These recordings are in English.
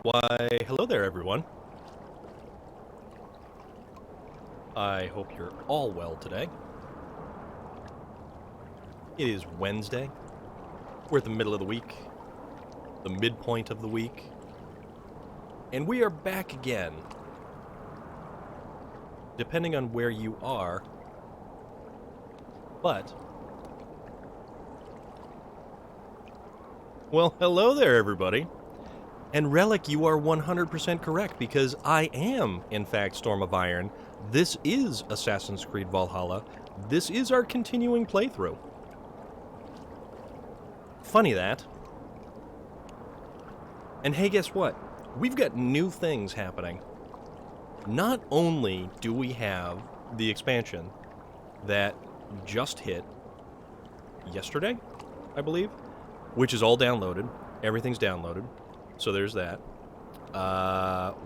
Why, hello there, everyone. I hope you're all well today. It is Wednesday. We're at the middle of the week, the midpoint of the week, and we are back again. Depending on where you are, but... Well, hello there, everybody. And Relic, you are 100% correct, because I am, in fact, Storm of Iron. This is Assassin's Creed Valhalla. This is our continuing playthrough. Funny that. And hey, guess what? We've got new things happening. Not only do we have the expansion that just hit yesterday, I believe, which is all downloaded. Everything's downloaded. So there's that.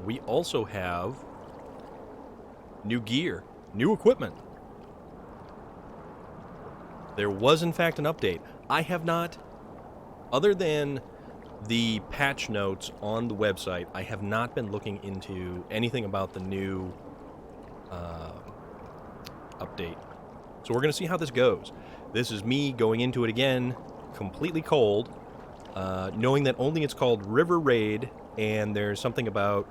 We also have new gear, new equipment. There was, in fact, an update. I have not, other than the patch notes on the website, I have not been looking into anything about the new update. So we're going to see how this goes. This is me going into it again, completely cold. Knowing that only it's called River Raid, and there's something about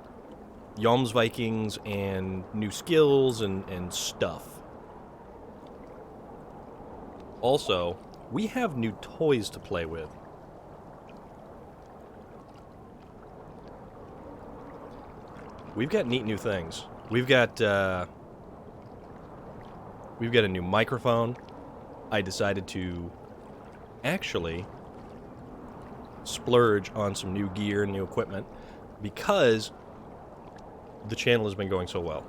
Yom's Vikings and new skills and stuff. Also, we have new toys to play with. We've got neat new things. We've got a new microphone. I decided to actually splurge on some new gear and new equipment because the channel has been going so well.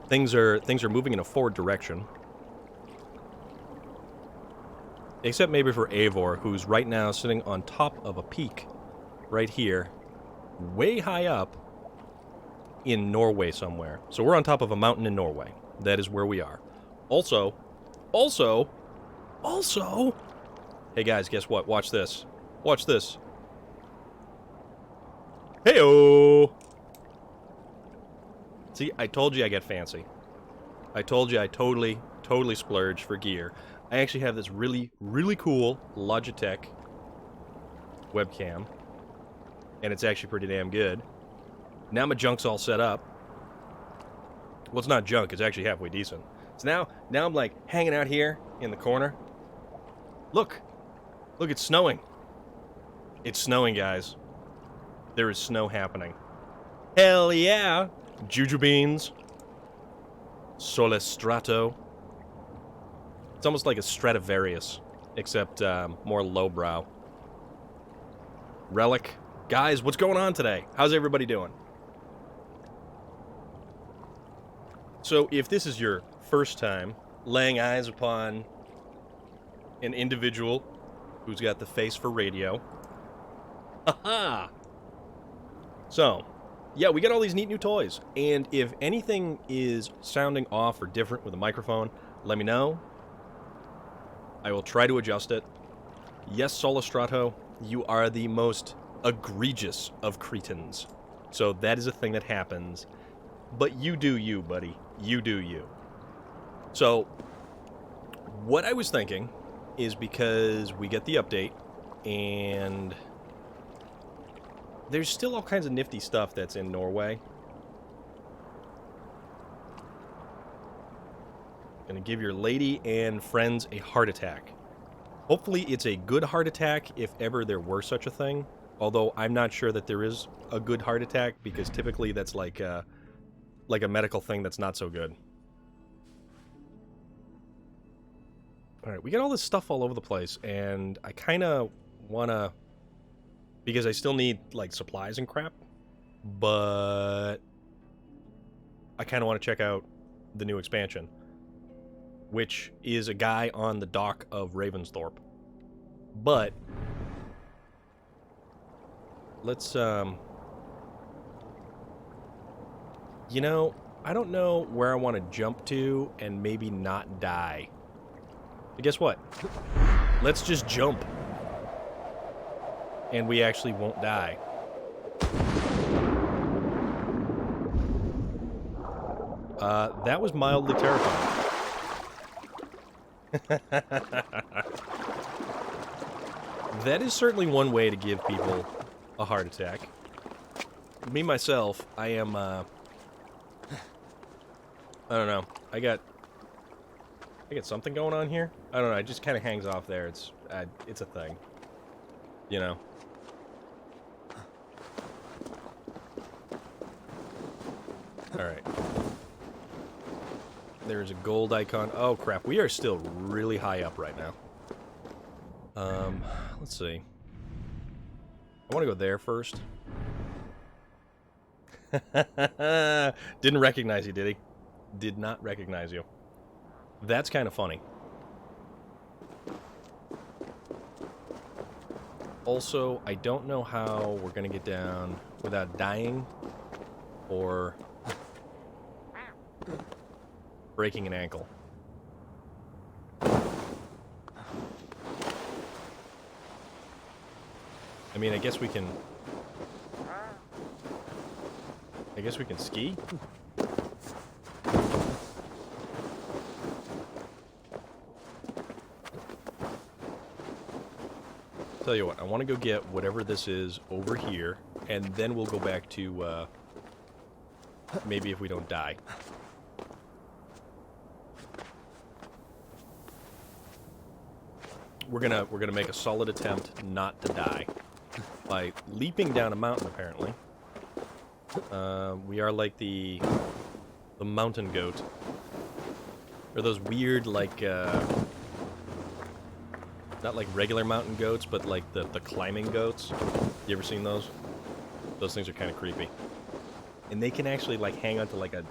Things are moving in a forward direction. Except maybe for Eivor, who's right now sitting on top of a peak right here, way high up in Norway somewhere. So we're on top of a mountain in Norway. That is where we are. Also, hey guys, guess what? Watch this. Watch this. Hey-oh! See, I told you I get fancy. I told you I totally splurged for gear. I actually have this really cool Logitech webcam, and it's actually pretty damn good. Now my junk's all set up. Well, it's not junk, it's actually halfway decent. So now I'm like hanging out here in the corner. Look, it's snowing. It's snowing, guys. There is snow happening. Hell yeah! Juju beans. Solestrato. It's almost like a Stradivarius, except more lowbrow. Relic. Guys, what's going on today? How's everybody doing? So, if this is your first time laying eyes upon an individual who's got the face for radio. Haha! So, yeah, we got all these neat new toys. And if anything is sounding off or different with the microphone, let me know. I will try to adjust it. Yes, Solostrato, you are the most egregious of cretins. So that is a thing that happens. But you do you, buddy. You do you. So, what I was thinking is, because we get the update, and there's still all kinds of nifty stuff that's in Norway. Gonna give your lady and friends a heart attack. Hopefully it's a good heart attack, if ever there were such a thing. Although I'm not sure that there is a good heart attack, because typically that's like a medical thing that's not so good. Alright, we got all this stuff all over the place, and I kind of want to... Because I still need, like, supplies and crap. But I kind of want to check out the new expansion, which is a guy on the dock of Ravensthorpe. But let's, you know, I don't know where I want to jump to and maybe not die. But guess what? Let's just jump. And we actually won't die. That was mildly terrifying. That is certainly one way to give people a heart attack. Me, myself, I am, I don't know. I got something going on here. I don't know. It just kind of hangs off there. It's a thing. You know. All right. There's a gold icon. Oh crap! We are still really high up right now. Let's see. I want to go there first. Didn't recognize you, did he? Did not recognize you. That's kind of funny. Also, I don't know how we're gonna get down without dying or breaking an ankle. I mean, I guess we can ski. Tell you what, I want to go get whatever this is over here, and then we'll go back to, maybe if we don't die. We're gonna make a solid attempt not to die by leaping down a mountain, apparently. We are like the mountain goat. Or those weird, like, not like regular mountain goats, but like the climbing goats. You ever seen those? Those things are kind of creepy. And they can actually like hang onto like a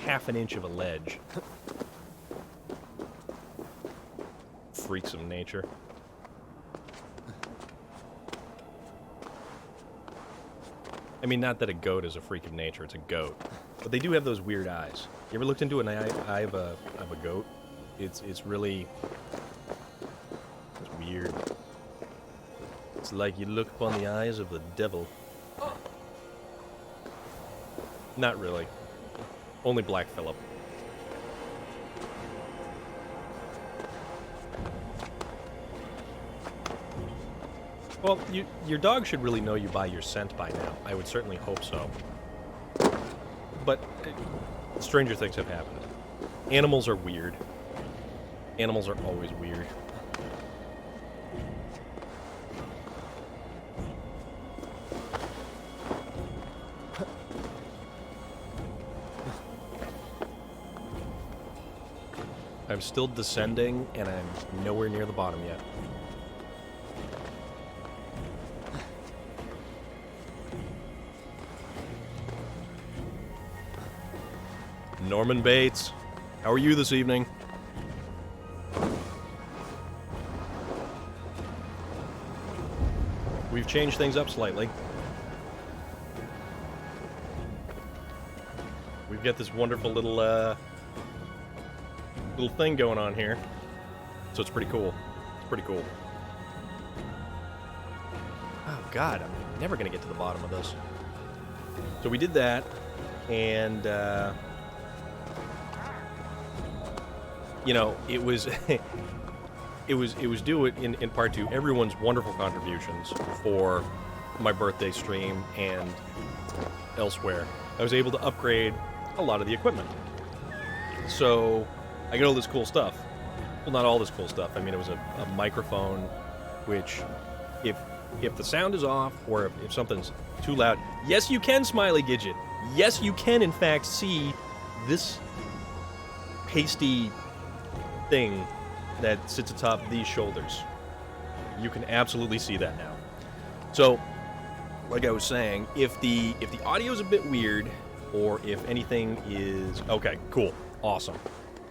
half an inch of a ledge. Freaks of nature. I mean, not that a goat is a freak of nature, it's a goat. But they do have those weird eyes. You ever looked into an eye of a goat? It's really... It's weird. It's like you look upon the eyes of the devil. Not really. Only Black Phillip. Well, your dog should really know you by your scent by now. I would certainly hope so. But stranger things have happened. Animals are weird. Animals are always weird. I'm still descending, and I'm nowhere near the bottom yet. Norman Bates, how are you this evening? We've changed things up slightly. We've got this wonderful little thing going on here, so it's pretty cool. It's pretty cool. Oh God, I'm never gonna get to the bottom of this. So we did that, and you know, it was it was due in part to everyone's wonderful contributions for my birthday stream and elsewhere. I was able to upgrade a lot of the equipment, so I got all this cool stuff. Well, not all this cool stuff. I mean, it was a microphone, which, if the sound is off or if something's too loud, yes, you can, Smiley Gidget. Yes, you can, in fact, see this pasty thing that sits atop these shoulders. You can absolutely see that now. So, like I was saying, if the audio's a bit weird, or if anything is okay, cool, awesome,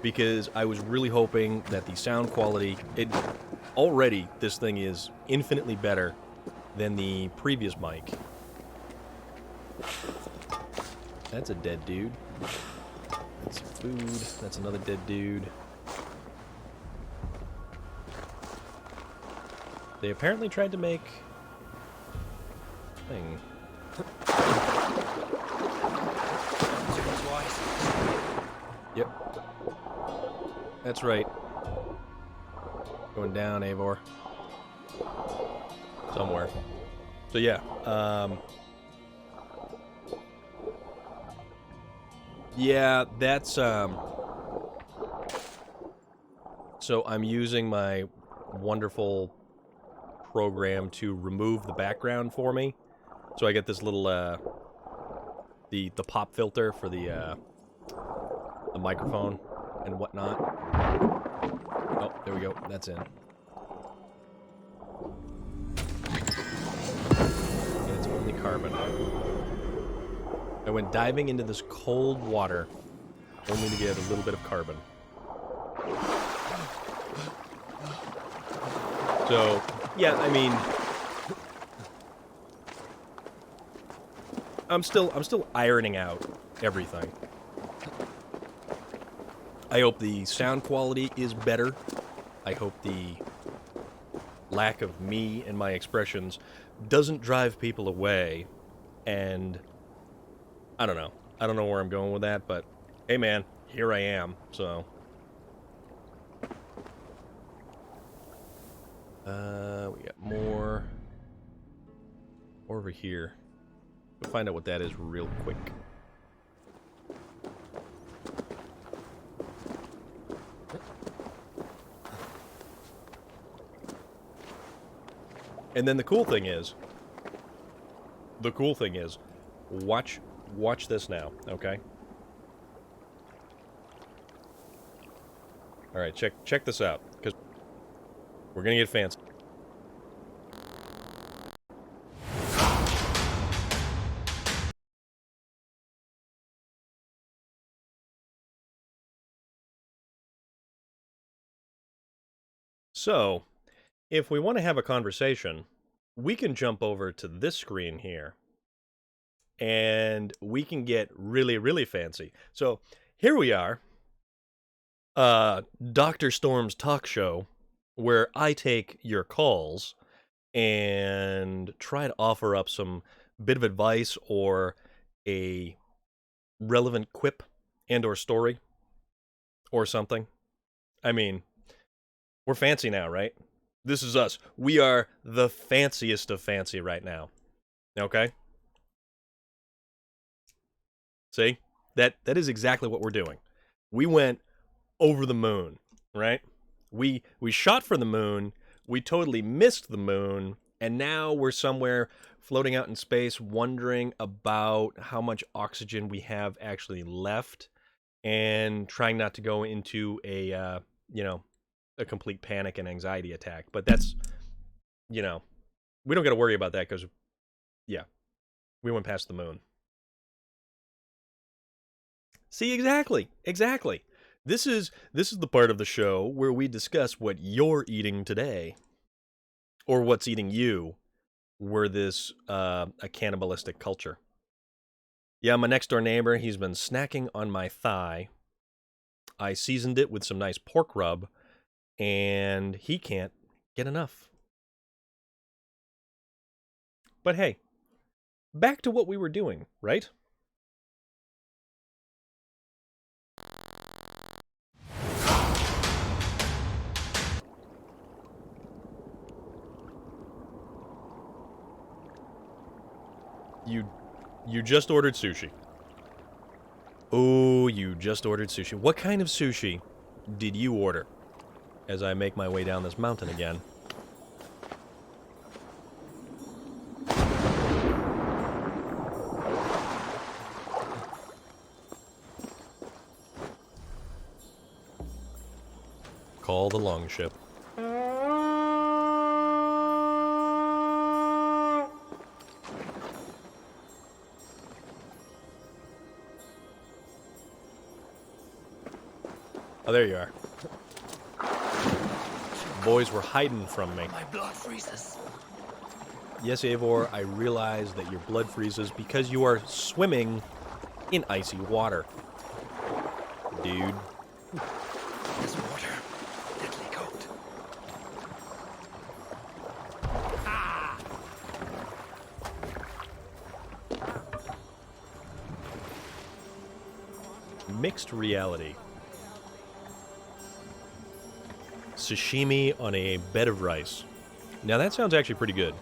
because I was really hoping that the sound quality, already this thing is infinitely better than the previous mic. That's a dead dude. That's food. That's another dead dude. They apparently tried to make a thing. Yep. That's right. Going down, Eivor. Somewhere. So yeah, yeah, that's, so I'm using my wonderful program to remove the background for me. So I get this little, the pop filter for the microphone and whatnot. Oh, there we go. That's in. And it's only carbon. I went diving into this cold water only to get a little bit of carbon. So, yeah, I mean, I'm still ironing out everything. I hope the sound quality is better. I hope the lack of me and my expressions doesn't drive people away. And I don't know. I don't know where I'm going with that, but hey man, here I am, so. We got more over here. We'll find out what that is real quick. And then the cool thing is, watch this now, okay? All right, check this out, because we're gonna get fancy. So, if we want to have a conversation, we can jump over to this screen here, and we can get really, really fancy. So, here we are, Dr. Storm's talk show, where I take your calls and try to offer up some bit of advice or a relevant quip and or story or something. I mean, we're fancy now, right? This is us. We are the fanciest of fancy right now. Okay? See? That is exactly what we're doing. We went over the moon, right? We shot for the moon, we totally missed the moon, and now we're somewhere floating out in space wondering about how much oxygen we have actually left and trying not to go into a a complete panic and anxiety attack. But that's, we don't got to worry about that because, yeah, we went past the moon. See, exactly. This is the part of the show where we discuss what you're eating today, or what's eating you, were this a cannibalistic culture. Yeah, my next door neighbor, he's been snacking on my thigh. I seasoned it with some nice pork rub, and he can't get enough. But hey, back to what we were doing, right? You just ordered sushi. Oh, you just ordered sushi. What kind of sushi did you order? As I make my way down this mountain again. Call the longship. Oh, there you are. Boys were hiding from me. My blood freezes. Yes, Eivor, I realize that your blood freezes because you are swimming in icy water. Dude. This water, deadly cold. Mixed reality. Sashimi on a bed of rice. Now that sounds actually pretty good.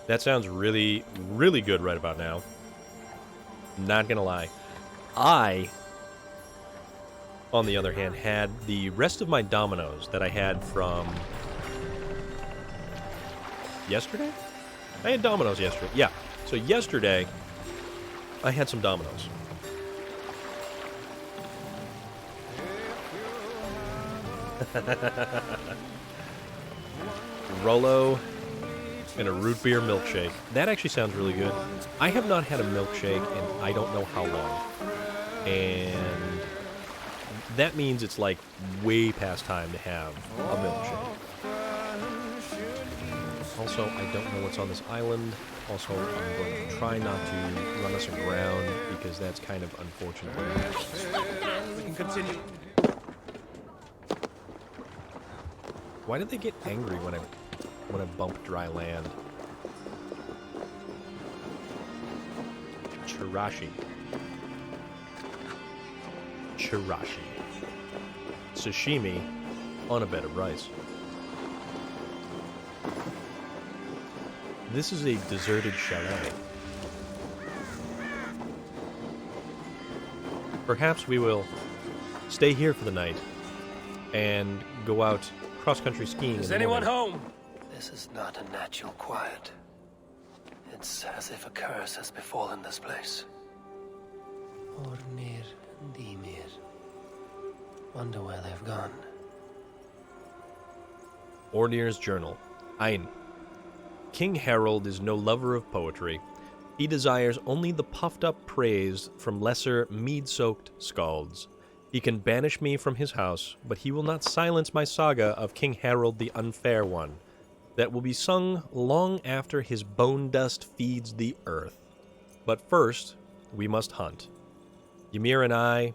That sounds really, really good right about now. Not gonna lie. I, on the other hand, had the rest of my Dominoes that I had from yesterday? I had Dominoes yesterday. Yeah. So yesterday, I had some Dominoes. Rolo and a root beer milkshake. That actually sounds really good. I have not had a milkshake in I don't know how long. And that means it's like way past time to have a milkshake. Also, I don't know what's on this island. Also, I'm going to try not to run us aground because that's kind of unfortunate. We can continue. Why did they get angry when I bump dry land? Chirashi. Sashimi on a bed of rice. This is a deserted chalet. Perhaps we will stay here for the night and go out cross-country skiing. Is anyone home? This is not a natural quiet. It's as if a curse has befallen this place. Ornir and Ymir. Wonder where they've gone. Ornir's journal. Ein. King Harold is no lover of poetry. He desires only the puffed-up praise from lesser, mead-soaked skalds. He can banish me from his house, but he will not silence my saga of King Harold the Unfair One, that will be sung long after his bone dust feeds the earth. But first, we must hunt. Ymir and I,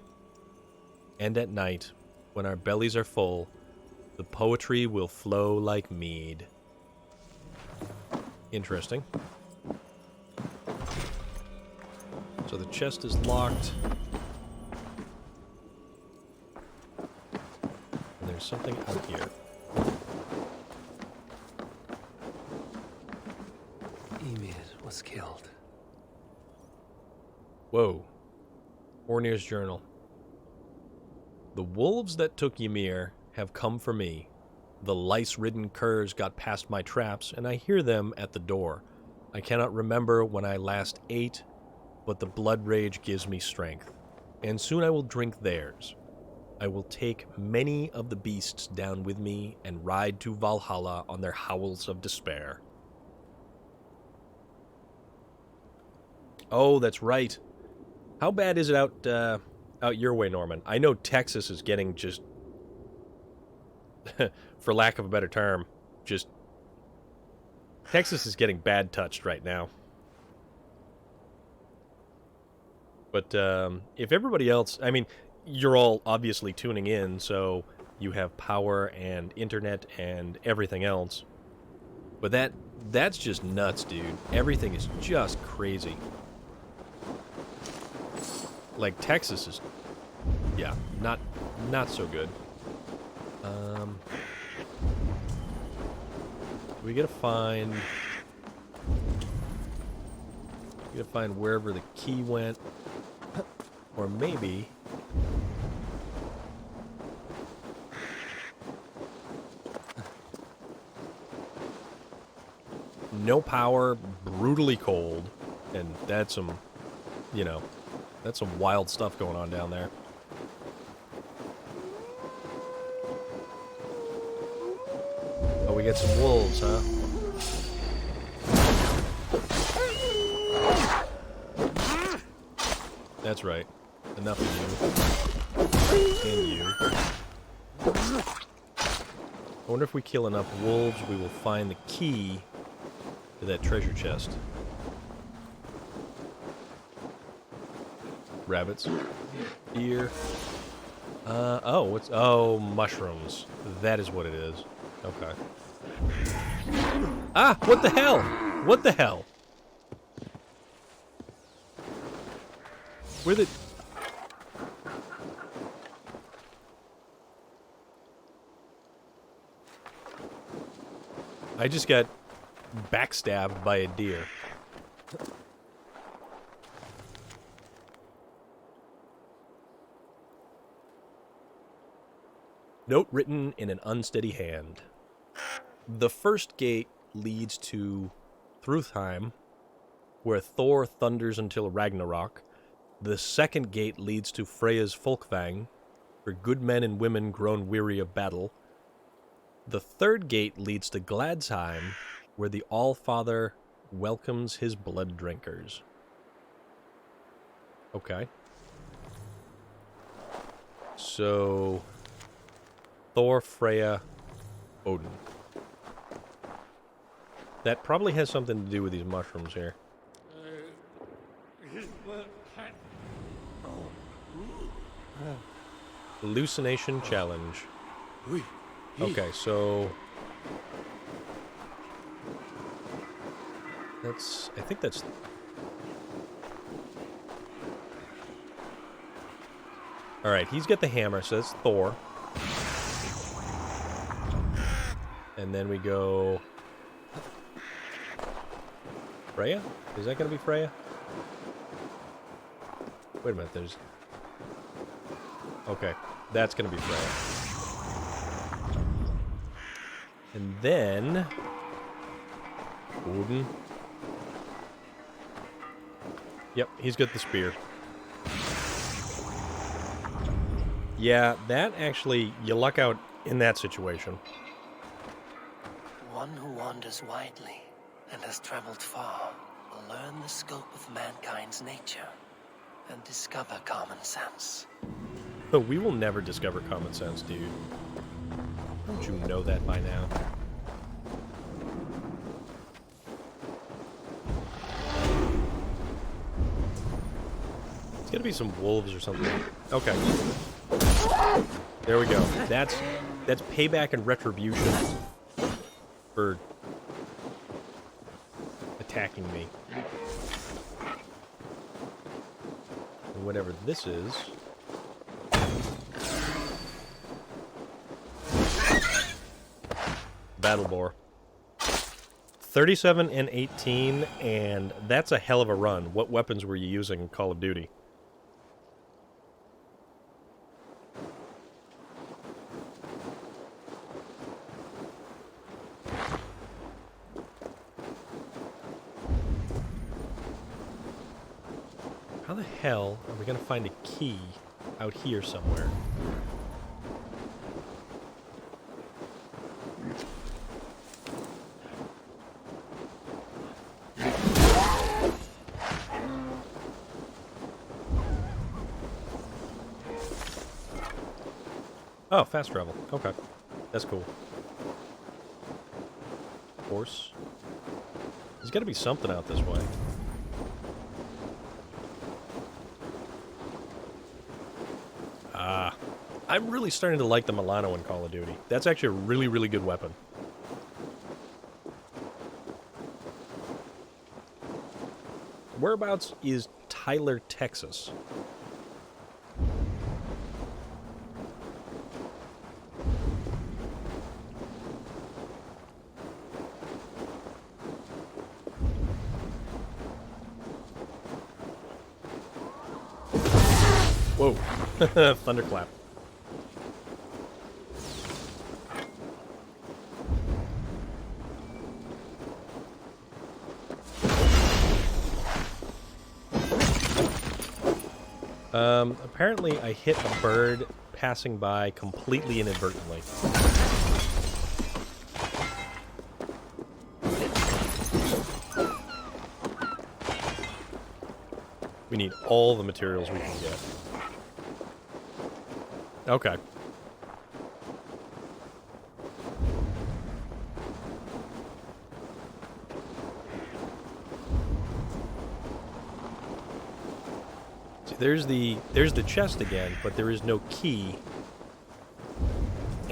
and at night, when our bellies are full, the poetry will flow like mead. Interesting. So the chest is locked. something out here. Ymir was killed. Whoa. Ornir's journal. The wolves that took Ymir have come for me. The lice-ridden curs got past my traps, and I hear them at the door. I cannot remember when I last ate, but the blood rage gives me strength. And soon I will drink theirs. I will take many of the beasts down with me and ride to Valhalla on their howls of despair. Oh, that's right. How bad is it out your way, Norman? I know Texas is getting just, for lack of a better term, just... Texas is getting bad touched right now. But if everybody else... I mean, you're all obviously tuning in, so you have power and internet and everything else. But that's just nuts, dude. Everything is just crazy. Like, Texas is... Yeah, not so good. We gotta find... We gotta find wherever the key went. Or maybe... No power, brutally cold, and that's some, you know, that's some wild stuff going on down there. Oh, we get some wolves, huh? That's right. Enough of you. And you. I wonder if we kill enough wolves, we will find the key to that treasure chest. Rabbits. Deer. Oh, mushrooms. That is what it is. Okay. Ah, what the hell? What the hell? Where the... I just got backstabbed by a deer. Note written in an unsteady hand. The first gate leads to Thrútheim, where Thor thunders until Ragnarok. The second gate leads to Freya's Folkvang, where good men and women grown weary of battle. The third gate leads to Gladsheim, where the All-Father welcomes his blood drinkers. Okay. So... Thor, Freya, Odin. That probably has something to do with these mushrooms here. Hallucination challenge. Okay, so... I think that's... Alright, he's got the hammer, so that's Thor. And then we go... Freya? Is that going to be Freya? Wait a minute, there's... Okay, that's going to be Freya. And then... Odin. Yep, he's got the spear. Yeah, that actually... You luck out in that situation. One who wanders widely and has traveled far will learn the scope of mankind's nature and discover common sense. But we will never discover common sense, dude. Don't you know that by now? It's gotta be some wolves or something. Okay. There we go. That's payback and retribution for attacking me. And whatever this is... Battle Boar. 37 and 18, and that's a hell of a run. What weapons were you using in Call of Duty? How the hell are we going to find a key out here somewhere? Oh, fast travel. Okay. That's cool. Horse. There's got to be something out this way. Ah. I'm really starting to like the Milano in Call of Duty. That's actually a really, really good weapon. Whereabouts is Tyler, Texas? Whoa. Thunderclap. Apparently I hit a bird passing by completely inadvertently. We need all the materials we can get. Okay. See, there's the chest again, but there is no key.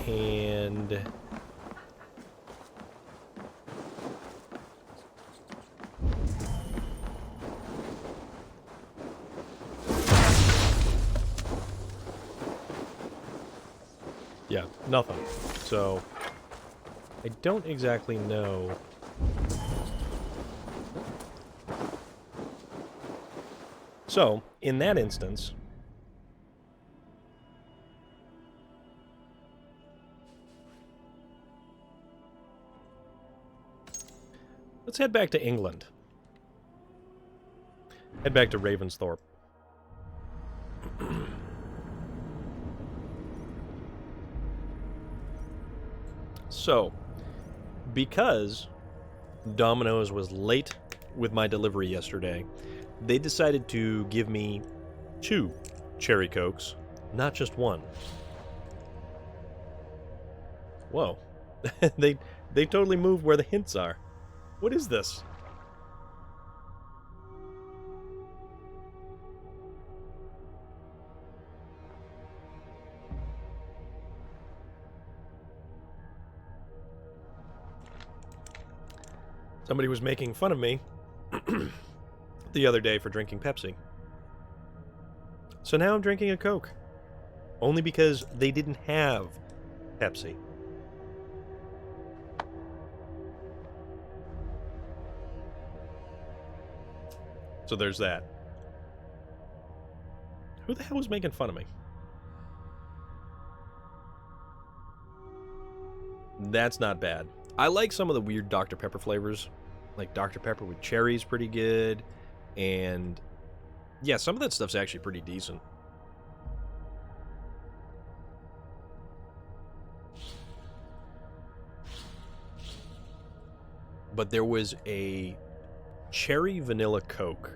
And yeah, nothing. So I don't exactly know. So, in that instance, let's head back to England. Head back to Ravensthorpe. So, because Domino's was late with my delivery yesterday, they decided to give me 2 Cherry Cokes, not just 1. Whoa. they totally moved where the hints are. What is this? Somebody was making fun of me the other day for drinking Pepsi. So now I'm drinking a Coke. Only because they didn't have Pepsi. So there's that. Who the hell was making fun of me? That's not bad. I like some of the weird Dr. Pepper flavors. Like Dr. Pepper with cherries, pretty good. And yeah, some of that stuff's actually pretty decent. But there was a cherry vanilla Coke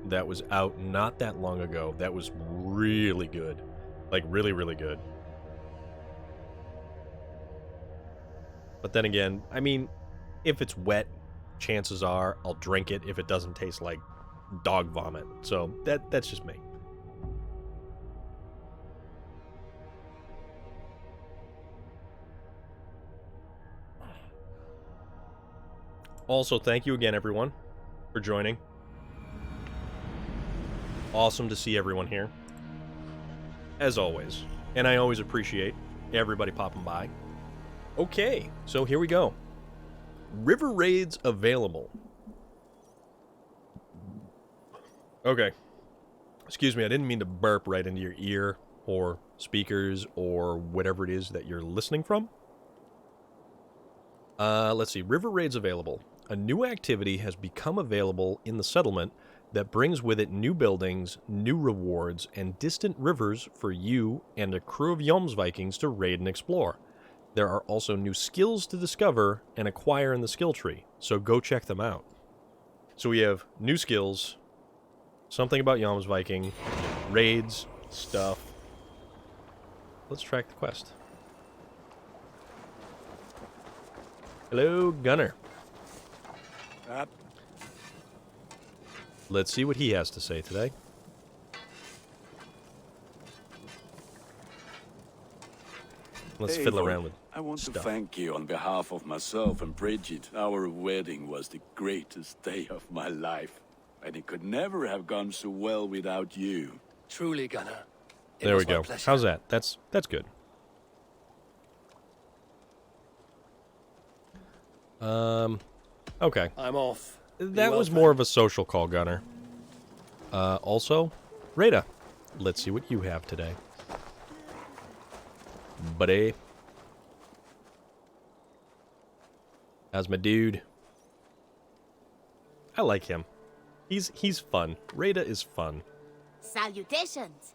that was out not that long ago that was really good. Like, really, really good. But then again, I mean, if it's wet, chances are I'll drink it if it doesn't taste like dog vomit. So that's just me. Also, thank you again, everyone, for joining. Awesome to see everyone here, as always. And I always appreciate everybody popping by. Okay, so here we go. River raids available. Okay. Excuse me, I didn't mean to burp right into your ear or speakers or whatever it is that you're listening from. Let's see. River raids available. A new activity has become available in the settlement that brings with it new buildings, new rewards, and distant rivers for you and a crew of Jomsvikings to raid and explore. There are also new skills to discover and acquire in the skill tree, so go check them out. So we have new skills, something about Jomsviking, raids, stuff. Let's track the quest. Hello, Gunner. Let's see what he has to say today. Let's fiddle around with I want stuff. to thank you on behalf of myself and Bridget. Our wedding was the greatest day of my life, and it could never have gone so well without you. Truly, Gunnar. It There we was my go. pleasure. How's that? That's good. Okay. I'm off. Be That well, was friend. more of a social call, Gunner. Also, Rada, let's see what you have today. Buddy. How's my dude? I like him. He's fun. Rada is fun. Salutations.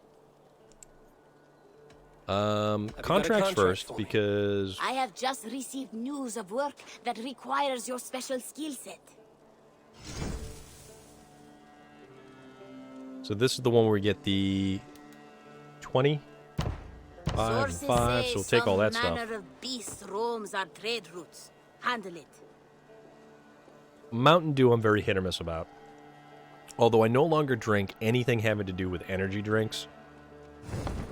Contracts contract first, for me. because... I have just received news of work that requires your special skill set. So this is the one where we get the 20, 5, and Sources 5, say so we'll take all that some stuff. manner of beast roams our trade routes. Handle it. Mountain Dew I'm very hit or miss about. Although I no longer drink anything having to do with energy drinks.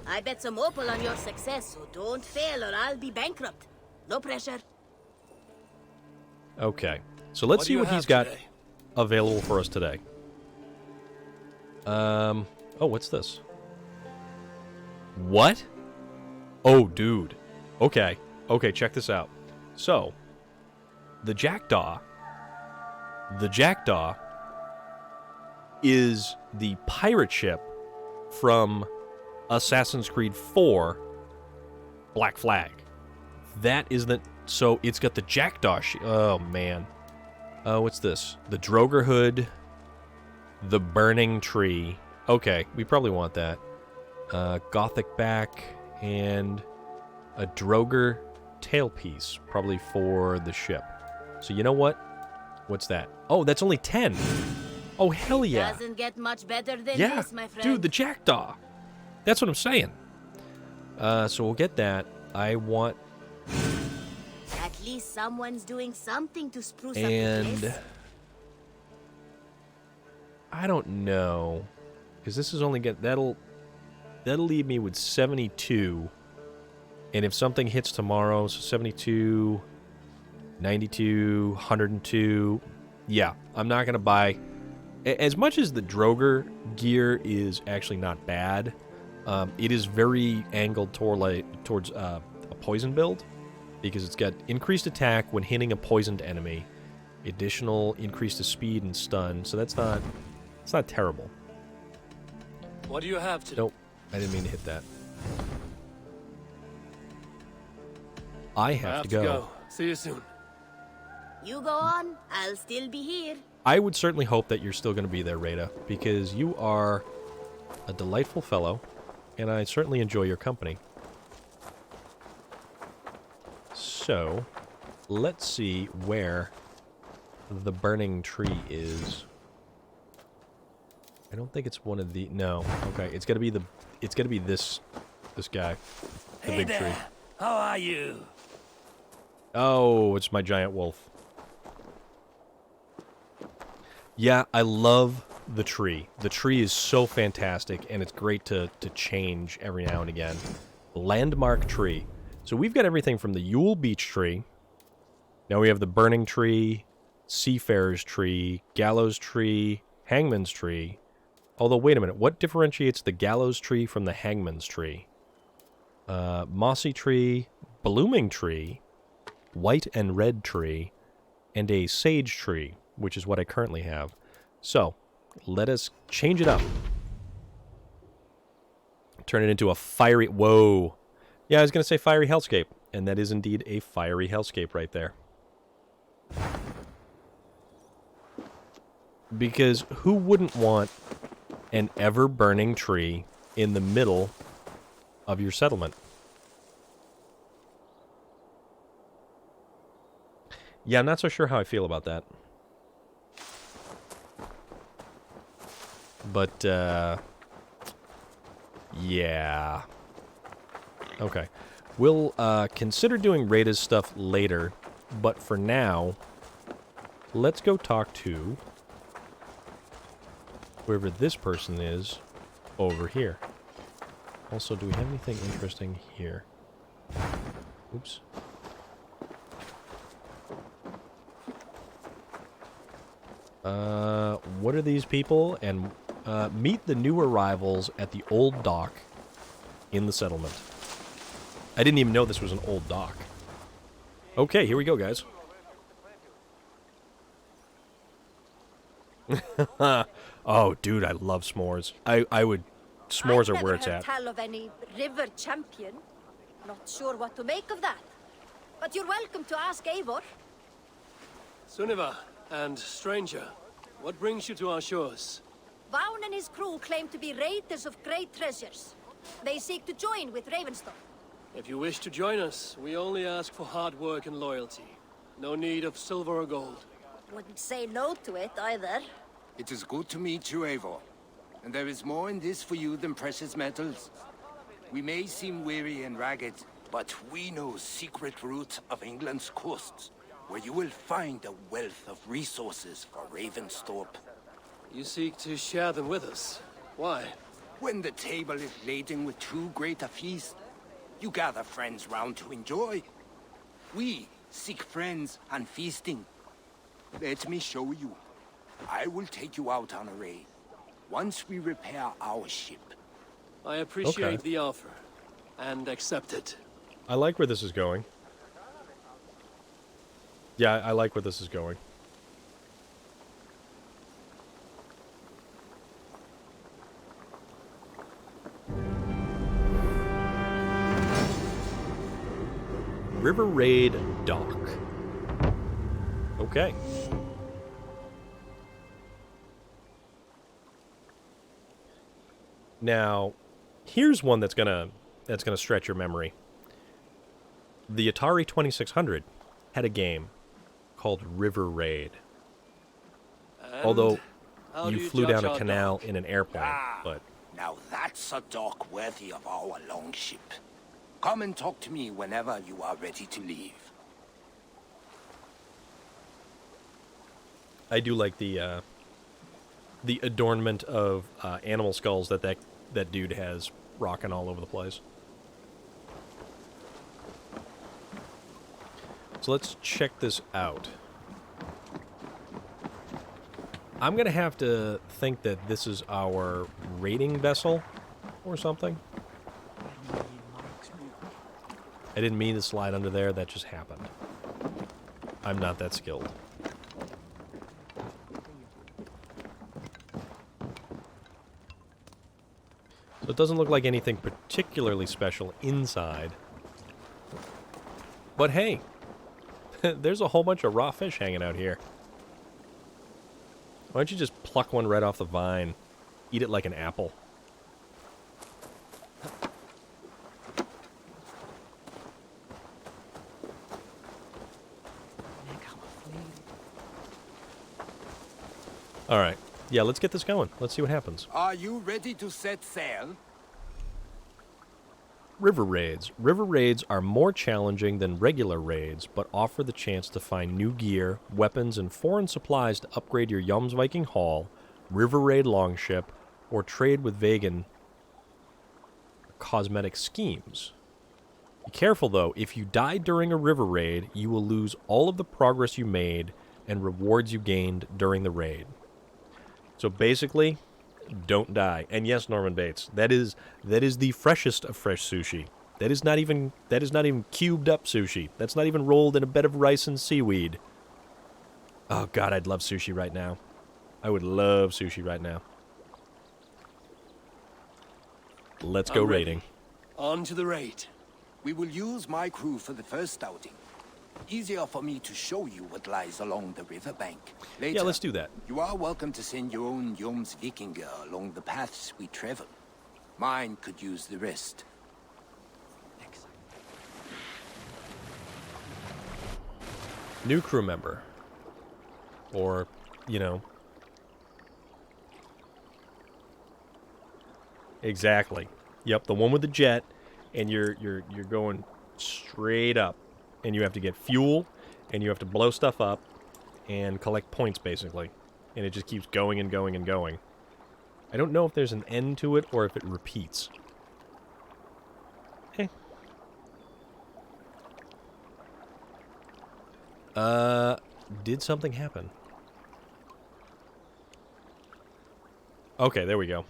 I bet some opal on your success, so don't fail or I'll be bankrupt. No pressure. Okay, so let's What do see you what he's have got today? available for us today. Oh, what's this? What? Oh, dude. Okay, check this out. So, the Jackdaw is the pirate ship from Assassin's Creed 4 Black Flag. That is the... So, it's got the Jackdaw... Oh, man. What's this? The Droger Hood. The Burning Tree. Okay, we probably want that. Gothic back. And a Droger tailpiece. Probably for the ship. So, you know what? What's that? Oh, that's only 10. Oh, hell yeah. Doesn't get much better than Yeah, this, my friend. dude, the Jackdaw. That's what I'm saying. So we'll get that. I want... At least someone's doing something to spruce up the And... place. I don't know. Because this is only get... That'll leave me with 72. And if something hits tomorrow, so 72, 92, 102... Yeah, I'm not going to buy... As much as the Droger gear is actually not bad, it is very angled towards a poison build, because it's got increased attack when hitting a poisoned enemy, additional increase to speed and stun, so it's not terrible. What do you have today? Nope, I didn't mean to hit that. I have to go. See you soon. You go on, I'll still be here. I would certainly hope that you're still going to be there, Rada, because you are a delightful fellow, and I certainly enjoy your company. So, let's see where the Burning Tree is. I don't think it's one of the... No. Okay, it's got to be the... It's got to be this guy. The Hey big there. tree. How are you? Oh, it's my giant wolf. Yeah, I love the tree. The tree is so fantastic, and it's great to change every now and again. Landmark tree. So we've got everything from the Yule Beach tree. Now we have the Burning Tree, Seafarer's tree, Gallows tree, Hangman's tree. Although, wait a minute. What differentiates the Gallows tree from the Hangman's tree? Mossy tree, Blooming tree, white and red tree, and a sage tree, which is what I currently have. So, let us change it up. Turn it into a fiery... Whoa. Yeah, I was going to say fiery hellscape, and that is indeed a fiery hellscape right there. Because who wouldn't want an ever-burning tree in the middle of your settlement? Yeah, I'm not so sure how I feel about that. But, yeah. Okay. We'll consider doing Rada's stuff later, but for now, let's go talk to whoever this person is over here. Also, do we have anything interesting here? Oops. What are these people? And meet the new arrivals at the old dock in the settlement. I didn't even know this was an old dock. Okay, here we go, guys. Oh, dude, I love s'mores. I would... S'mores are where it's at. I've never heard tell of any river champion. Not sure what to make of that. But you're welcome to ask Eivor. Sunniva and stranger, what brings you to our shores? Vaughn and his crew claim to be raiders of great treasures. They seek to join with Ravenstone. If you wish to join us, we only ask for hard work and loyalty. No need of silver or gold. Wouldn't say no to it either. It is good to meet you, Eivor. And there is more in this for you than precious metals. We may seem weary and ragged, but we know secret routes of England's coasts, where you will find a wealth of resources for Ravensthorpe. You seek to share them with us. Why? When the table is laden with too great a feast, you gather friends round to enjoy. We seek friends and feasting. Let me show you. I will take you out on a raid, once we repair our ship. I appreciate Okay. the offer, and accept it. I like where this is going. Yeah, I like where this is going. River Raid Dock. Okay. Now, here's one that's gonna stretch your memory. The Atari 2600 had a game called River Raid. And Although how you do flew judge down a our canal dock? in an airplane, but Now that's a dock worthy of our longship. Come and talk to me whenever you are ready to leave. I do like the adornment of animal skulls that dude has rocking all over the place. So let's check this out. I'm gonna have to think that this is our raiding vessel or something. I didn't mean to slide under there, that just happened. I'm not that skilled. So it doesn't look like anything particularly special inside. But hey, there's a whole bunch of raw fish hanging out here. Why don't you just pluck one right off the vine? Eat it like an apple. Alright. Yeah, let's get this going. Let's see what happens. Are you ready to set sail? River raids. River raids are more challenging than regular raids, but offer the chance to find new gear, weapons, and foreign supplies to upgrade your Jomsviking haul, river raid longship, or trade with Vegan cosmetic schemes. Be careful though, if you die during a river raid, you will lose all of the progress you made and rewards you gained during the raid. So basically, don't die. And yes, Norman Bates, that is the freshest of fresh sushi. That is not even cubed up sushi. That's not even rolled in a bed of rice and seaweed. Oh god, I'd love sushi right now. I would love sushi right now. Let's go I'm ready. raiding. On to the raid. We will use my crew for the first outing. Easier for me to show you what lies along the riverbank. Later, Yeah, let's do that. you are welcome to send your own Jomsvikinger along the paths we travel. Mine could use the rest. New crew member. Or, you know. Exactly. Yep, the one with the jet, and you're going straight up, and you have to get fuel, and you have to blow stuff up, and collect points basically, and it just keeps going and going and going. I don't know if there's an end to it or if it repeats. Hey. Did something happen? Okay, there we go.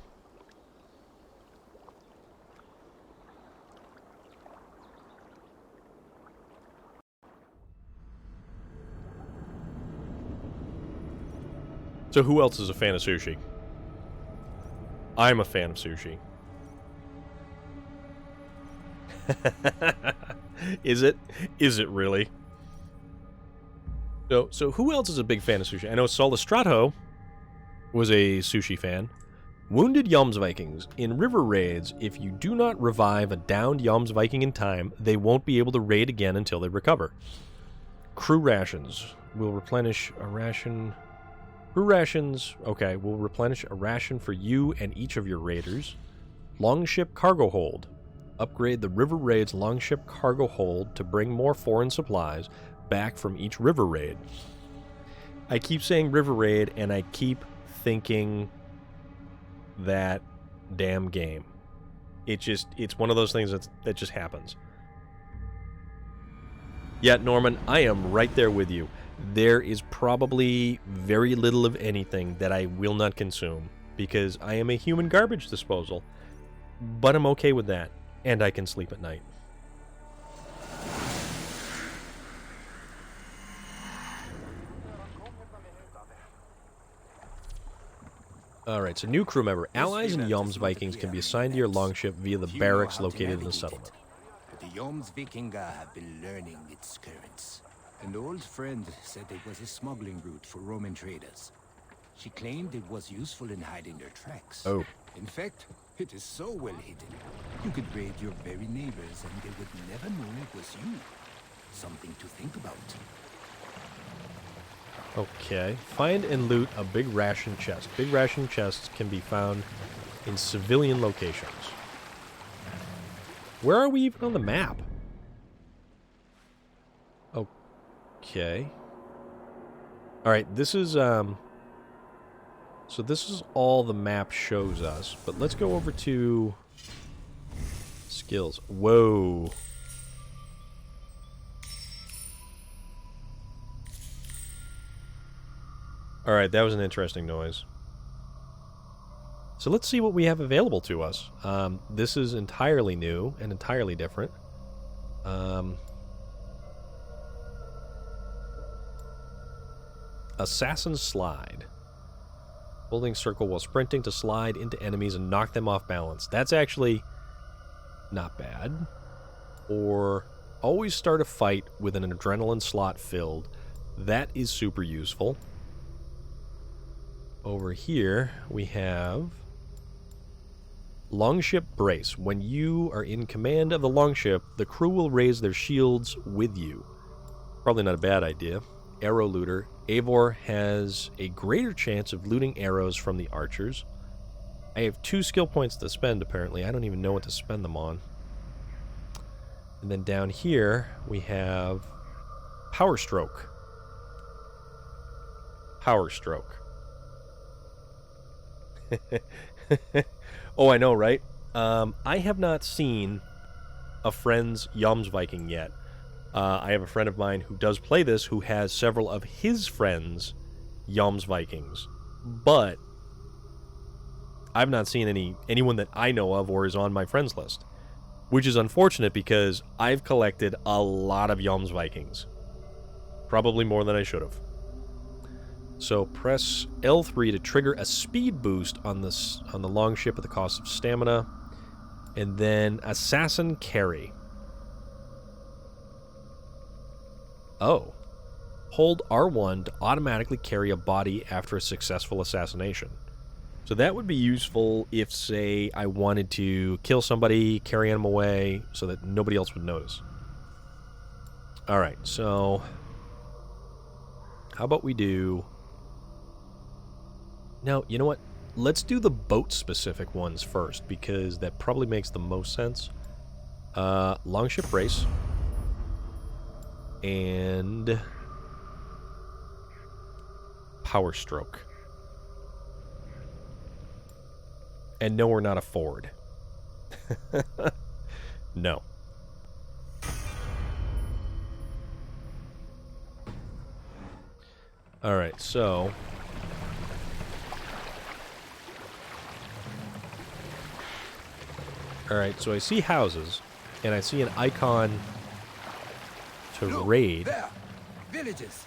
So who else is a fan of sushi? I'm a fan of sushi. Is it? Is it really? So who else is a big fan of sushi? I know Solistrato was a sushi fan. Wounded Jomsvikings. In river raids, if you do not revive a downed Jomsviking in time, they won't be able to raid again until they recover. Crew rations. Will replenish a ration... Crew rations, okay, will replenish a ration for you and each of your raiders. Longship cargo hold. Upgrade the river raid's longship cargo hold to bring more foreign supplies back from each river raid. I keep saying river raid, and I keep thinking that damn game. It's one of those things that just happens. Yeah, Norman, I am right there with you. There is probably very little of anything that I will not consume, because I am a human garbage disposal. But I'm okay with that, and I can sleep at night. Alright, so new crew member. Allies and Jomsvikings can be assigned to your longship via the barracks located in the settlement. But the Jomsvikinger have been learning its currents. An old friend said it was a smuggling route for Roman traders. She claimed it was useful in hiding their tracks. Oh. In fact, it is so well hidden. You could raid your very neighbors and they would never know it was you. Something to think about. Okay. Find and loot a big ration chest. Big ration chests can be found in civilian locations. Where are we even on the map? Okay. Alright, this is, so this is all the map shows us, but let's go over to skills. Whoa. Alright, that was an interesting noise. So let's see what we have available to us. This is entirely new and entirely different. Assassin Slide. Holding circle while sprinting to slide into enemies and knock them off balance. That's actually not bad. Or always start a fight with an adrenaline slot filled. That is super useful. Over here we have Longship Brace. When you are in command of the longship, the crew will raise their shields with you. Probably not a bad idea. Arrow Looter. Eivor has a greater chance of looting arrows from the archers. I have 2 skill points to spend, apparently. I don't even know what to spend them on. And then down here, we have Power Stroke. Power Stroke. Oh, I know, right? I have not seen a friend's Jomsviking yet. I have a friend of mine who does play this, who has several of his friends Jomsvikings, but I've not seen anyone that I know of or is on my friends list. which is unfortunate because I've collected a lot of Jomsvikings. Probably more than I should have. So press L3 to trigger a speed boost on the longship at the cost of stamina. And then Assassin Carry. Oh. Hold R1 to automatically carry a body after a successful assassination. So that would be useful if, say, I wanted to kill somebody, carry them away, so that nobody else would notice. Alright, so... how about we do... no, you know what? Let's do the boat-specific ones first, because that probably makes the most sense. Longship Race. And... Power Stroke. And no, we're not a Ford. No. Alright, so... alright, so I see houses, and I see an icon to raid. There! Villages!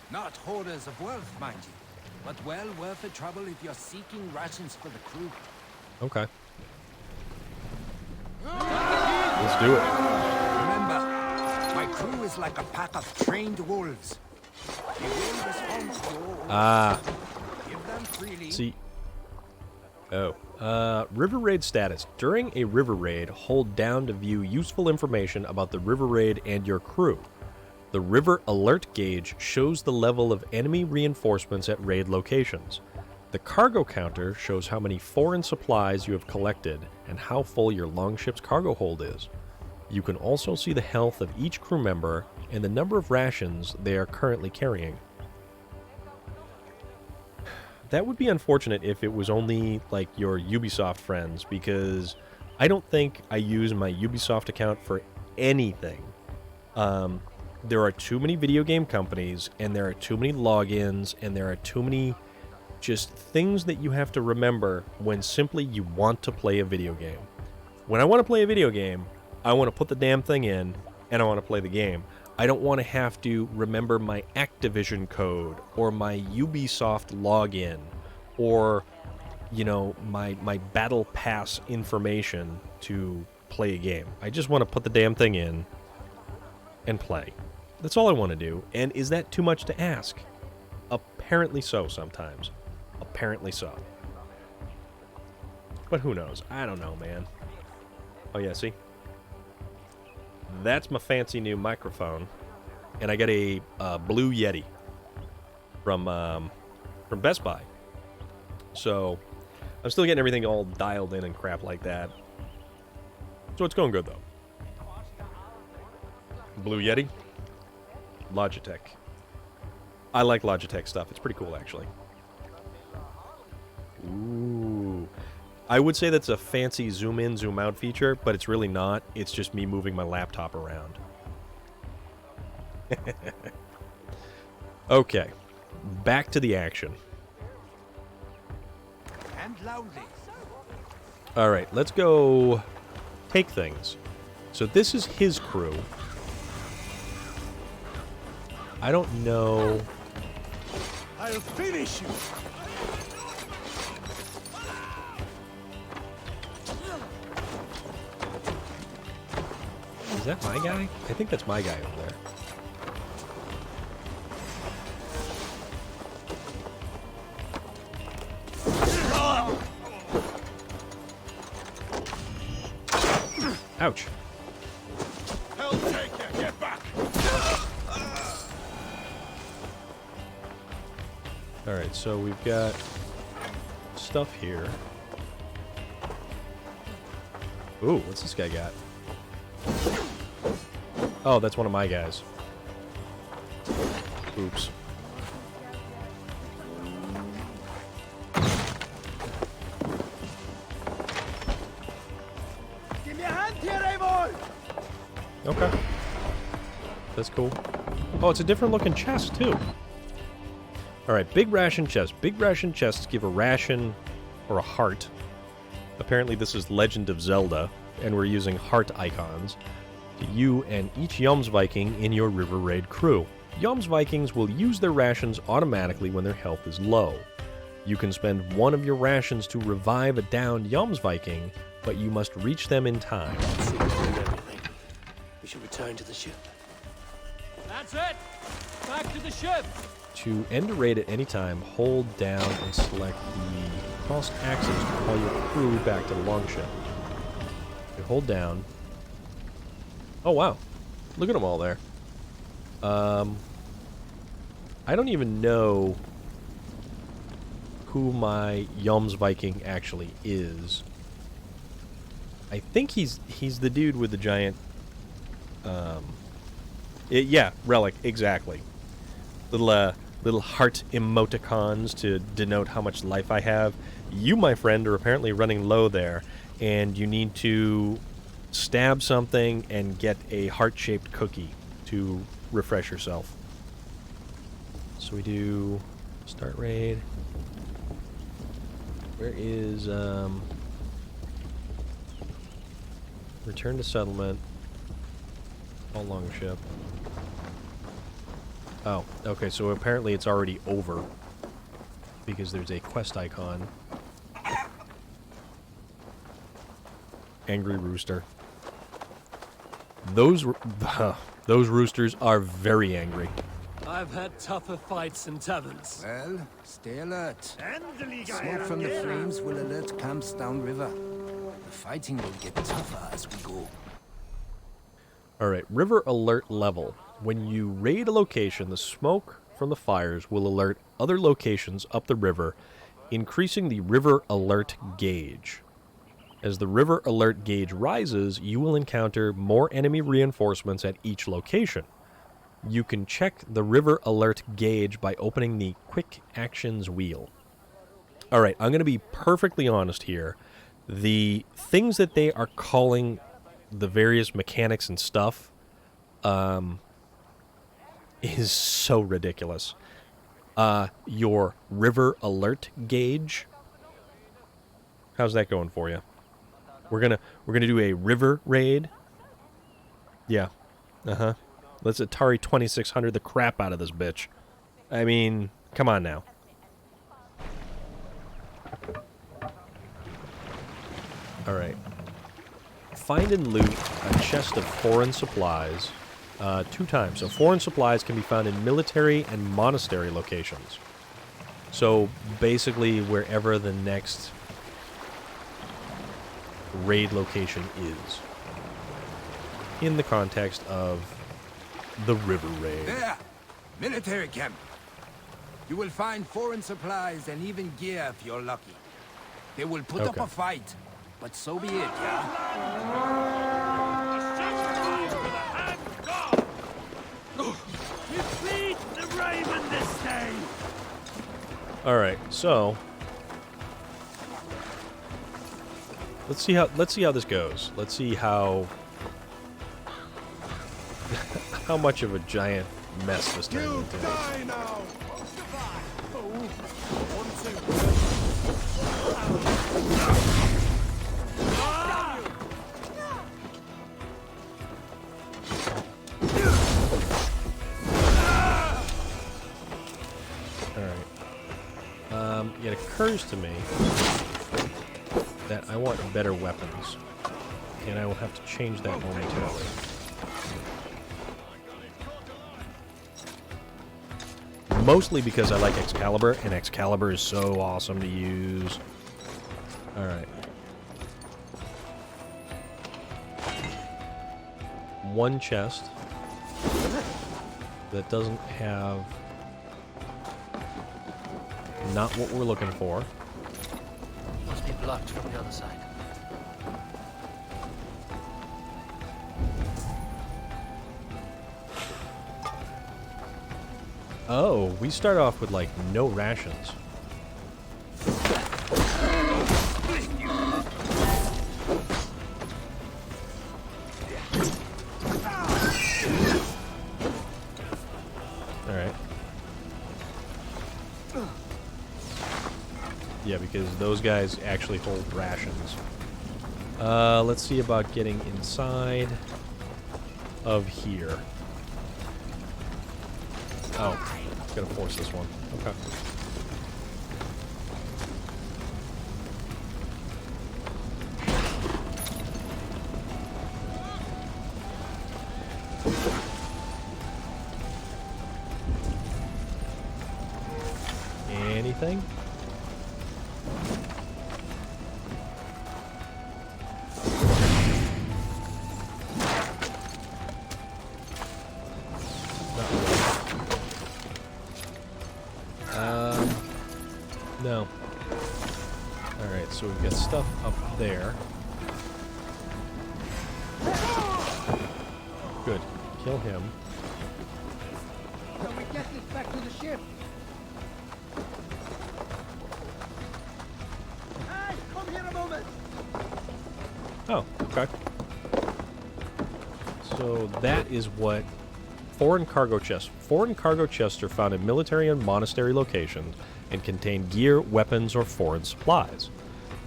Not hoarders of wealth, mind you, but well worth the trouble if you're seeking rations for the crew. Okay. Let's do it. Remember, my crew is like a pack of trained wolves. They will respond to your orders. Ah. Give them freely. See. Oh. River raid status. During a river raid, hold down to view useful information about the river raid and your crew. The river alert gauge shows the level of enemy reinforcements at raid locations. The cargo counter shows how many foreign supplies you have collected and how full your longship's cargo hold is. You can also see the health of each crew member and the number of rations they are currently carrying. That would be unfortunate if it was only, like, your Ubisoft friends, because I don't think I use my Ubisoft account for anything. There are too many video game companies, and there are too many logins, and there are too many just things that you have to remember when simply you want to play a video game. When I want to play a video game, I want to put the damn thing in, and I want to play the game. I don't want to have to remember my Activision code, or my Ubisoft login, or, you know, my Battle Pass information to play a game. I just want to put the damn thing in and play. That's all I want to do. And is that too much to ask? Apparently so sometimes. Apparently so. But who knows? I don't know, man. Oh yeah, see? That's my fancy new microphone. And I got a Blue Yeti from Best Buy. So I'm still getting everything all dialed in and crap like that. So it's going good though. Blue Yeti, Logitech. I like Logitech stuff. It's pretty cool, actually. Ooh. I would say that's a fancy zoom in, zoom out feature, but it's really not. It's just me moving my laptop around. Okay. Back to the action. And loudly. Alright, let's go take things. So this is his crew. I don't know. I'll finish you. Is that my guy? I think that's my guy over there. Ouch. I'll take you. Get back. Alright, so we've got stuff here. Ooh, what's this guy got? Oh, that's one of my guys. Oops. Give me a hand here, Eivor! Okay. That's cool. Oh, it's a different looking chest, too. Alright, big ration chest. Big ration chests give a ration or a heart. Apparently this is Legend of Zelda. and we're using heart icons, to you and each Jomsviking in your River Raid crew. Jomsvikings will use their rations automatically when their health is low. You can spend one of your rations to revive a downed Jomsviking, but you must reach them in time. Seems to be everything. We should return to the ship. That's it! Back to the ship! To end a raid at any time, hold down and select the crossed axis to call your crew back to the longship. You hold down. Oh wow, look at them all there. I don't even know who my Jomsviking actually is. I think he's the dude with the giant. Yeah, relic, exactly. Little heart emoticons to denote how much life I have. You, my friend, are apparently running low there, and you need to stab something and get a heart-shaped cookie to refresh yourself. So we do start raid. Where is return to settlement? All longship. Oh, okay, so apparently it's already over because there's a quest icon. Angry rooster. Those roosters are very angry. I've had tougher fights in taverns. Well, stay alert. Smoke from the flames will alert camps downriver. The fighting will get tougher as we go. Alright, river alert level. When you raid a location, the smoke from the fires will alert other locations up the river, increasing the river alert gauge. As the river alert gauge rises, you will encounter more enemy reinforcements at each location. You can check the river alert gauge by opening the quick actions wheel. Alright, I'm going to be perfectly honest here. The things that they are calling the various mechanics and stuff is so ridiculous. Your river alert gauge. How's that going for you? We're gonna do a river raid. Yeah. Let's Atari 2600 the crap out of this bitch. I mean, come on now. Alright. Find and loot a chest of foreign supplies 2 times. So foreign supplies can be found in military and monastery locations. So basically wherever the next raid location is. In the context of the river raid. There! Military camp. You will find foreign supplies and even gear if you're lucky. They will put up a fight, but so be it, yeah? Alright, so let's see how this goes. Let's see how how much of a giant mess this turns into. Die now! It occurs to me that I want better weapons, and I will have to change that momentarily. Mostly because I like Excalibur, and Excalibur is so awesome to use. Alright. One chest that doesn't have... not what we're looking for. Must be blocked from the other side. Oh, we start off with, like, no rations. Alright. Yeah, because those guys actually hold rations. Let's see about getting inside of here. Oh, gotta force this one. Okay. Anything? No. Alright, so we've got stuff up there. Good. Kill him. Can we get this back to the ship? Hey, come here a moment. Oh, okay. So that is what foreign cargo chests. Foreign cargo chests are found in military and monastery locations and contain gear, weapons, or foreign supplies.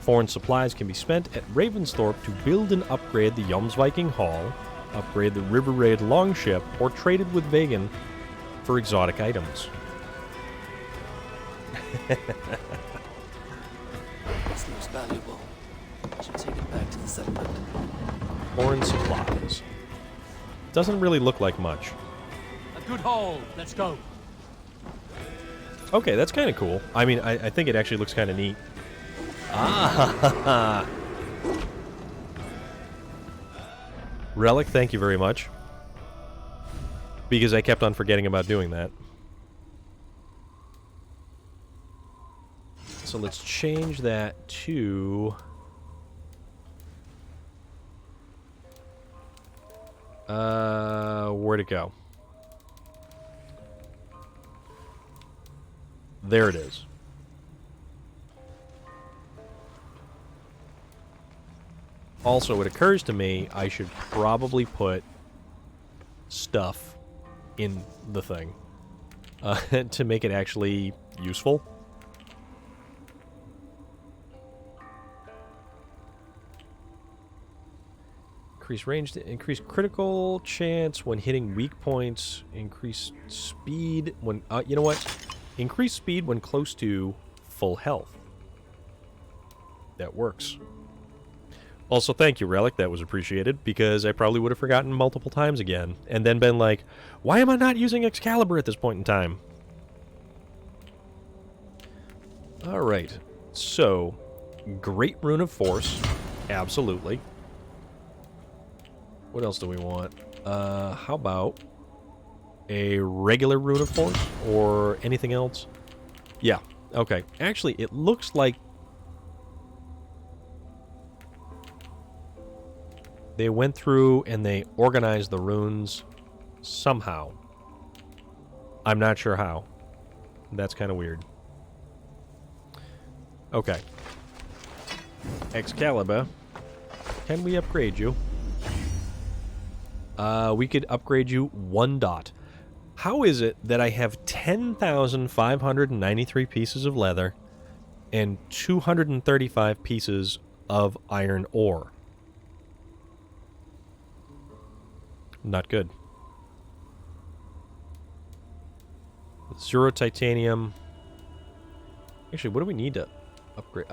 Foreign supplies can be spent at Ravensthorpe to build and upgrade the Jomsviking Hall, upgrade the River Raid longship, or traded with Vegan for exotic items. This looks valuable. I should take it back to the settlement. Foreign supplies. Doesn't really look like much. A good haul. Let's go. Okay, that's kind of cool. I mean, I think it actually looks kind of neat. Ah! Relic, thank you very much. Because I kept on forgetting about doing that. So let's change that to... where'd it go? There it is. Also, it occurs to me I should probably put stuff in the thing to make it actually useful. Increase range, increase critical chance when hitting weak points, increase speed when... you know what? Increase speed when close to full health. That works. Also, thank you, Relic. That was appreciated, because I probably would have forgotten multiple times again, and then been like, why am I not using Excalibur at this point in time? Alright. So, Great Rune of Force. Absolutely. What else do we want? How about a regular Rune of Force or anything else? Yeah, okay. Actually, it looks like they went through and they organized the runes somehow. I'm not sure how. That's kind of weird. Okay. Excalibur. Can we upgrade you? We could upgrade you 1 dot. How is it that I have 10,593 pieces of leather and 235 pieces of iron ore? Not good. 0 titanium. Actually, what do we need to upgrade?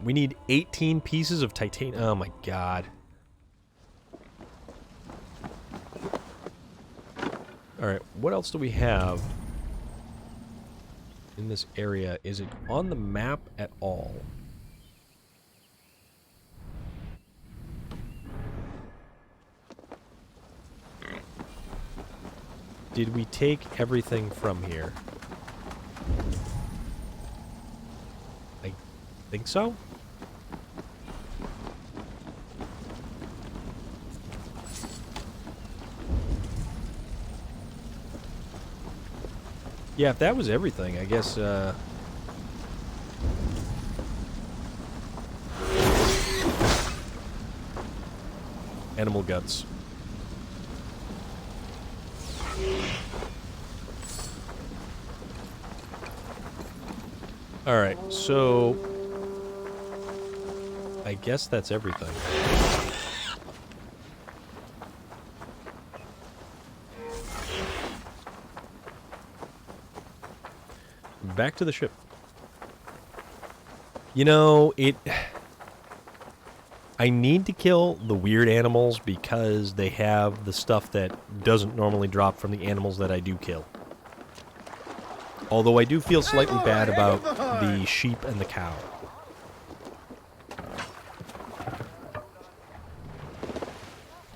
We need 18 pieces of titanium. Oh my god. Alright, what else do we have in this area? Is it on the map at all? Did we take everything from here? I think so. Yeah, if that was everything, I guess, animal guts. Alright, so I I guess that's everything. Back to the ship. You know, I need to kill the weird animals because they have the stuff that doesn't normally drop from the animals that I do kill. Although I do feel slightly bad about the sheep and the cow.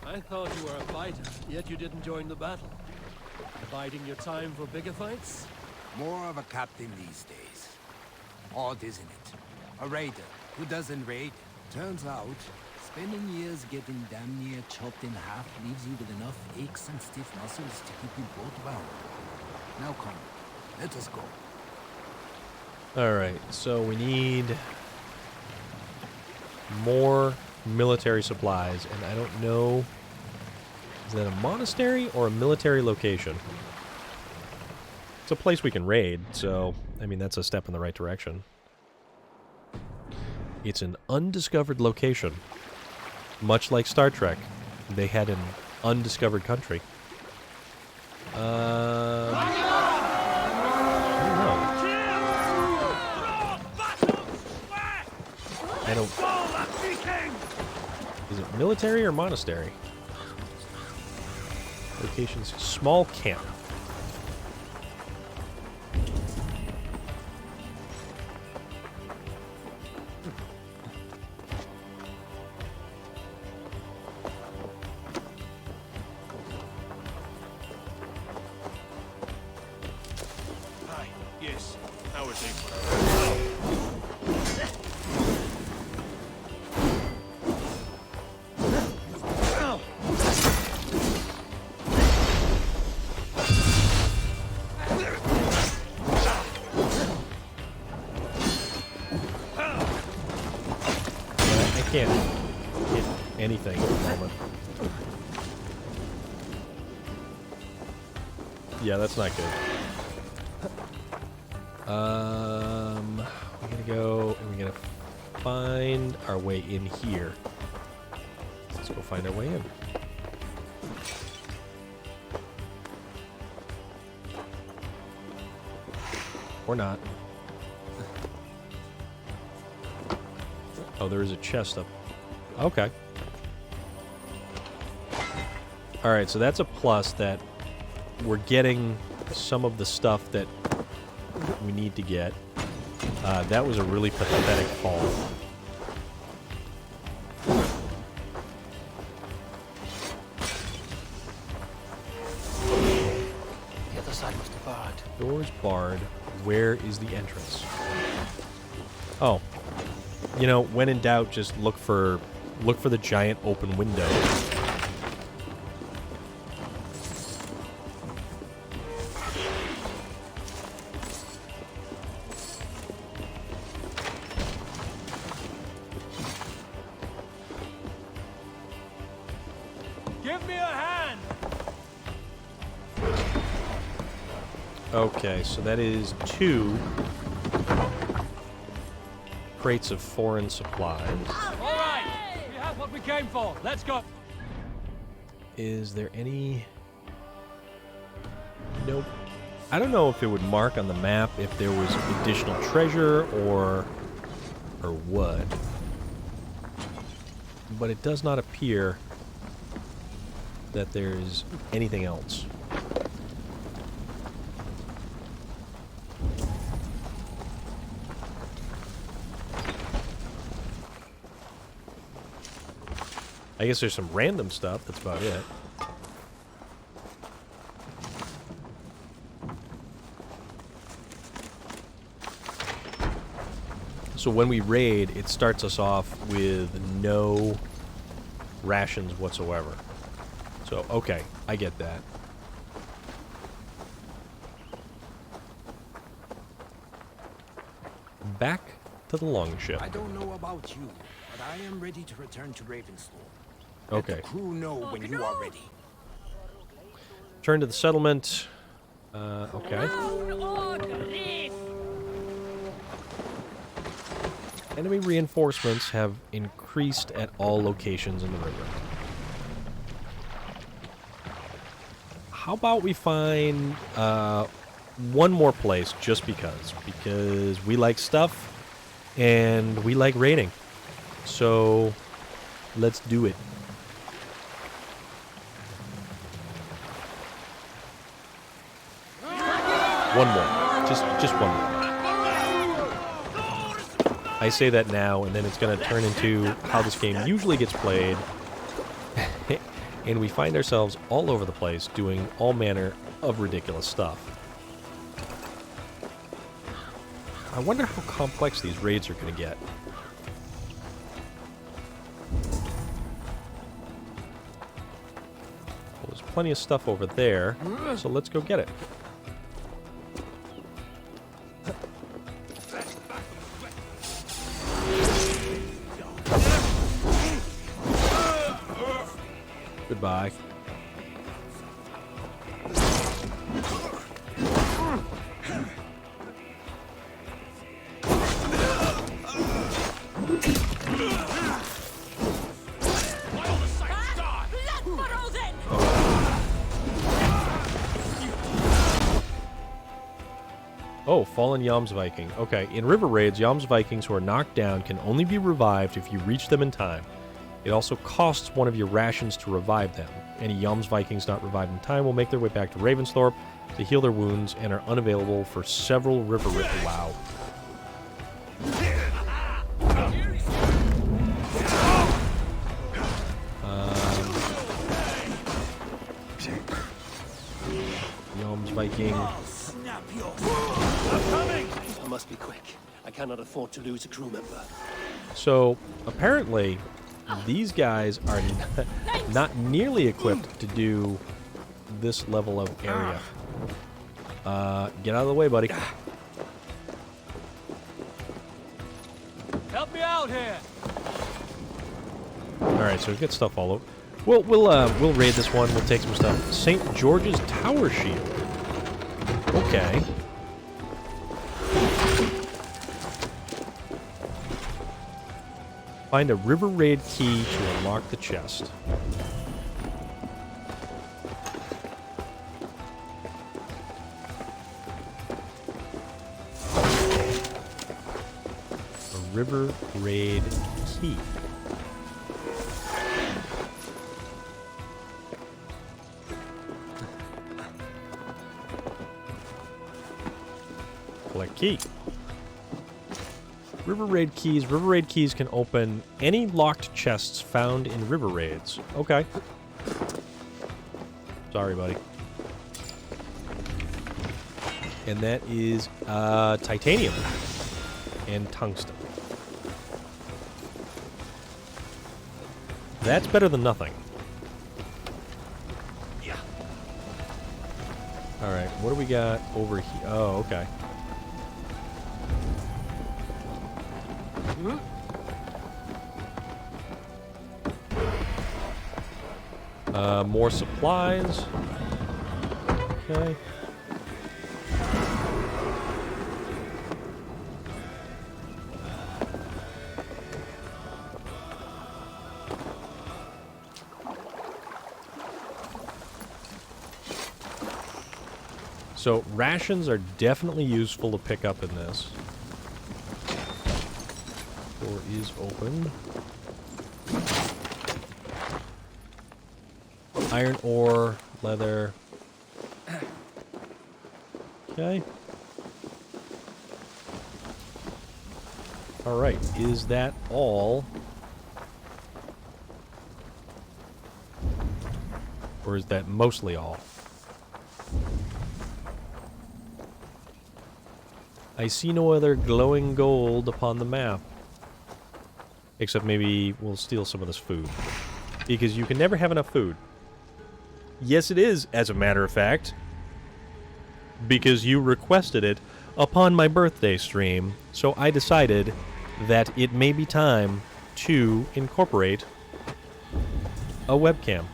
I thought you were a fighter, yet you didn't join the battle. Biding your time for bigger fights? More of a captain these days. Odd, isn't it? A raider who doesn't raid. Turns out, spending years getting damn near chopped in half leaves you with enough aches and stiff muscles to keep you both bound. Now come, let us go. Alright, so we need more military supplies, and I don't know... Is that a monastery or a military location? It's a place we can raid, so, I mean, that's a step in the right direction. It's an undiscovered location. Much like Star Trek, they had an undiscovered country. I don't know. Is it military or monastery? Locations, small camp. Yes. How is it? I can't hit anything at the moment. Yeah, that's not good. We're gonna go and we're gonna find our way in here. Let's go find our way in. Or not. Oh, there is a chest up. Okay. Alright, so that's a plus that we're getting some of the stuff that we need to get. That was a really pathetic fall. The other side must have barred. Doors barred. Where is the entrance? Oh. You know, when in doubt, just look for the giant open window. Give me a hand! Okay, so that is 2 crates of foreign supplies. All right, we have what we came for. Let's go. Is there any... Nope. I don't know if it would mark on the map if there was additional treasure or what. But it does not appear that there's anything else. I guess there's some random stuff, that's about it. So when we raid, it starts us off with no rations whatsoever. So, okay, I get that. Back to the longship. I don't know about you, but I am ready to return to Ravensthorpe. Okay. Let the crew know when you are ready. Turn to the settlement. Okay. Enemy reinforcements have increased at all locations in the river. How about we find one more place just because we like stuff and we like raiding. So let's do it. One more. Just one more. I say that now, and then it's going to turn into how this game usually gets played. And we find ourselves all over the place doing all manner of ridiculous stuff. I wonder how complex these raids are going to get. Well, there's plenty of stuff over there, so let's go get it. Goodbye. Oh, fallen Yams Viking. Okay, in river raids, Yams Vikings who are knocked down can only be revived if you reach them in time. It also costs one of your rations to revive them. Any Yams Vikings not revived in time will make their way back to Ravensthorpe to heal their wounds and are unavailable for several river raids. Wow. Yams Viking. I'm coming! I must be quick. I cannot afford to lose a crew member. So, apparently, these guys are not nearly equipped to do this level of area. Get out of the way, buddy. Help me out here! Alright, so we've got stuff all over. We'll raid this one. We'll take some stuff. St. George's Tower Shield. Okay. Find a river raid key to unlock the chest. A river raid key. Collect key. River raid keys. River raid keys can open any locked chests found in river raids. Okay. Sorry, buddy. And that is titanium and tungsten. That's better than nothing. Yeah. All right, what do we got over here? Oh, okay. More supplies. Okay. So rations are definitely useful to pick up in this. Door is open. Iron ore, leather. Okay. Alright, is that all? Or is that mostly all? I see no other glowing gold upon the map. Except maybe we'll steal some of this food. Because you can never have enough food. Yes, it is, as a matter of fact. Because you requested it upon my birthday stream, so I decided that it may be time to incorporate a webcam.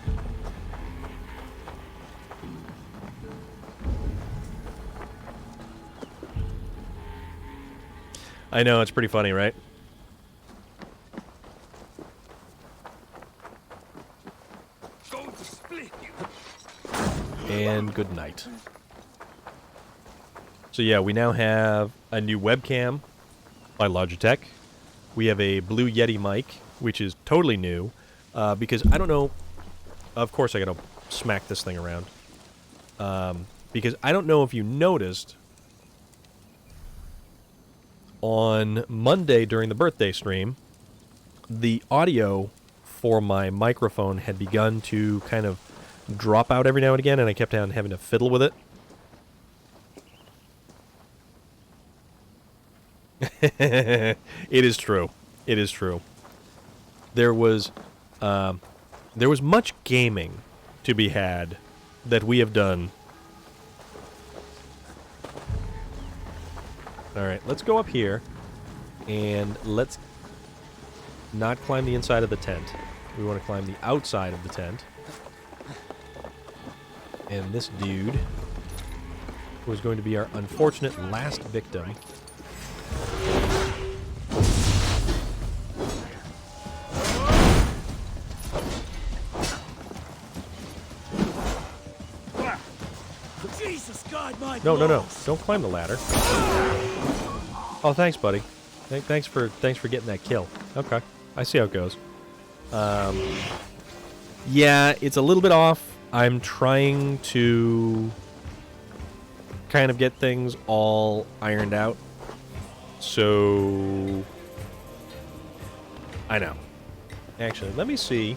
I know, it's pretty funny, right? and good night. So yeah, we now have a new webcam by Logitech. We have a Blue Yeti mic, which is totally new, because I don't know... Of course I gotta smack this thing around. Because I don't know if you noticed, on Monday during the birthday stream, the audio for my microphone had begun to kind of drop out every now and again, and I kept on having to fiddle with it. It is true. It is true. There was much gaming to be had that we have done. Alright, let's go up here, and let's not climb the inside of the tent. We want to climb the outside of the tent. And this dude was going to be our unfortunate last victim. Jesus God, my No. Don't climb the ladder. Oh, thanks, buddy. Thanks for getting that kill. Okay. I see how it goes. Yeah, it's a little bit off. I'm trying to kind of get things all ironed out. So I know. Actually, let me see.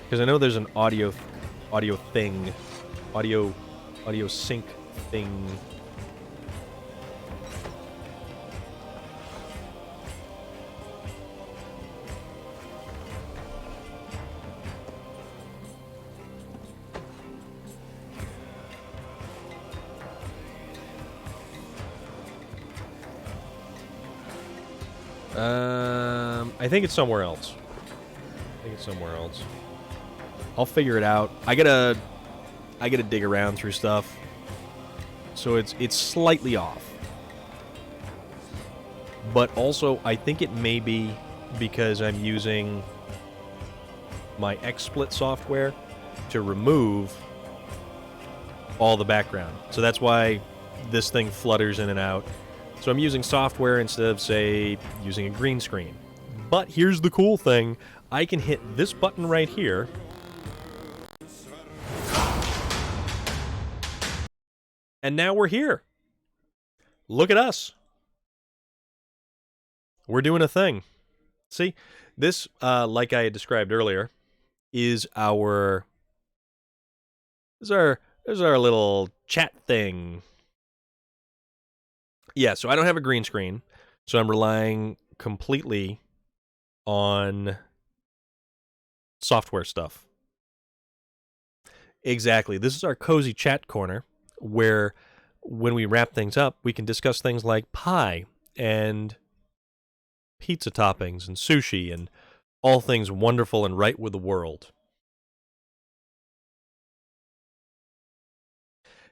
Because I know there's an audio sync thing. I think it's somewhere else. I'll figure it out. I gotta dig around through stuff. So it's slightly off. But also, I think it may be because I'm using my XSplit software to remove all the background. So that's why this thing flutters in and out. So I'm using software instead of, say, using a green screen. But here's the cool thing. I can hit this button right here. And now we're here. Look at us. We're doing a thing. See, this, like I had described earlier, is our little chat thing. Yeah, so I don't have a green screen, so I'm relying completely on software stuff. Exactly. This is our cozy chat corner, where when we wrap things up, we can discuss things like pie and pizza toppings and sushi and all things wonderful and right with the world.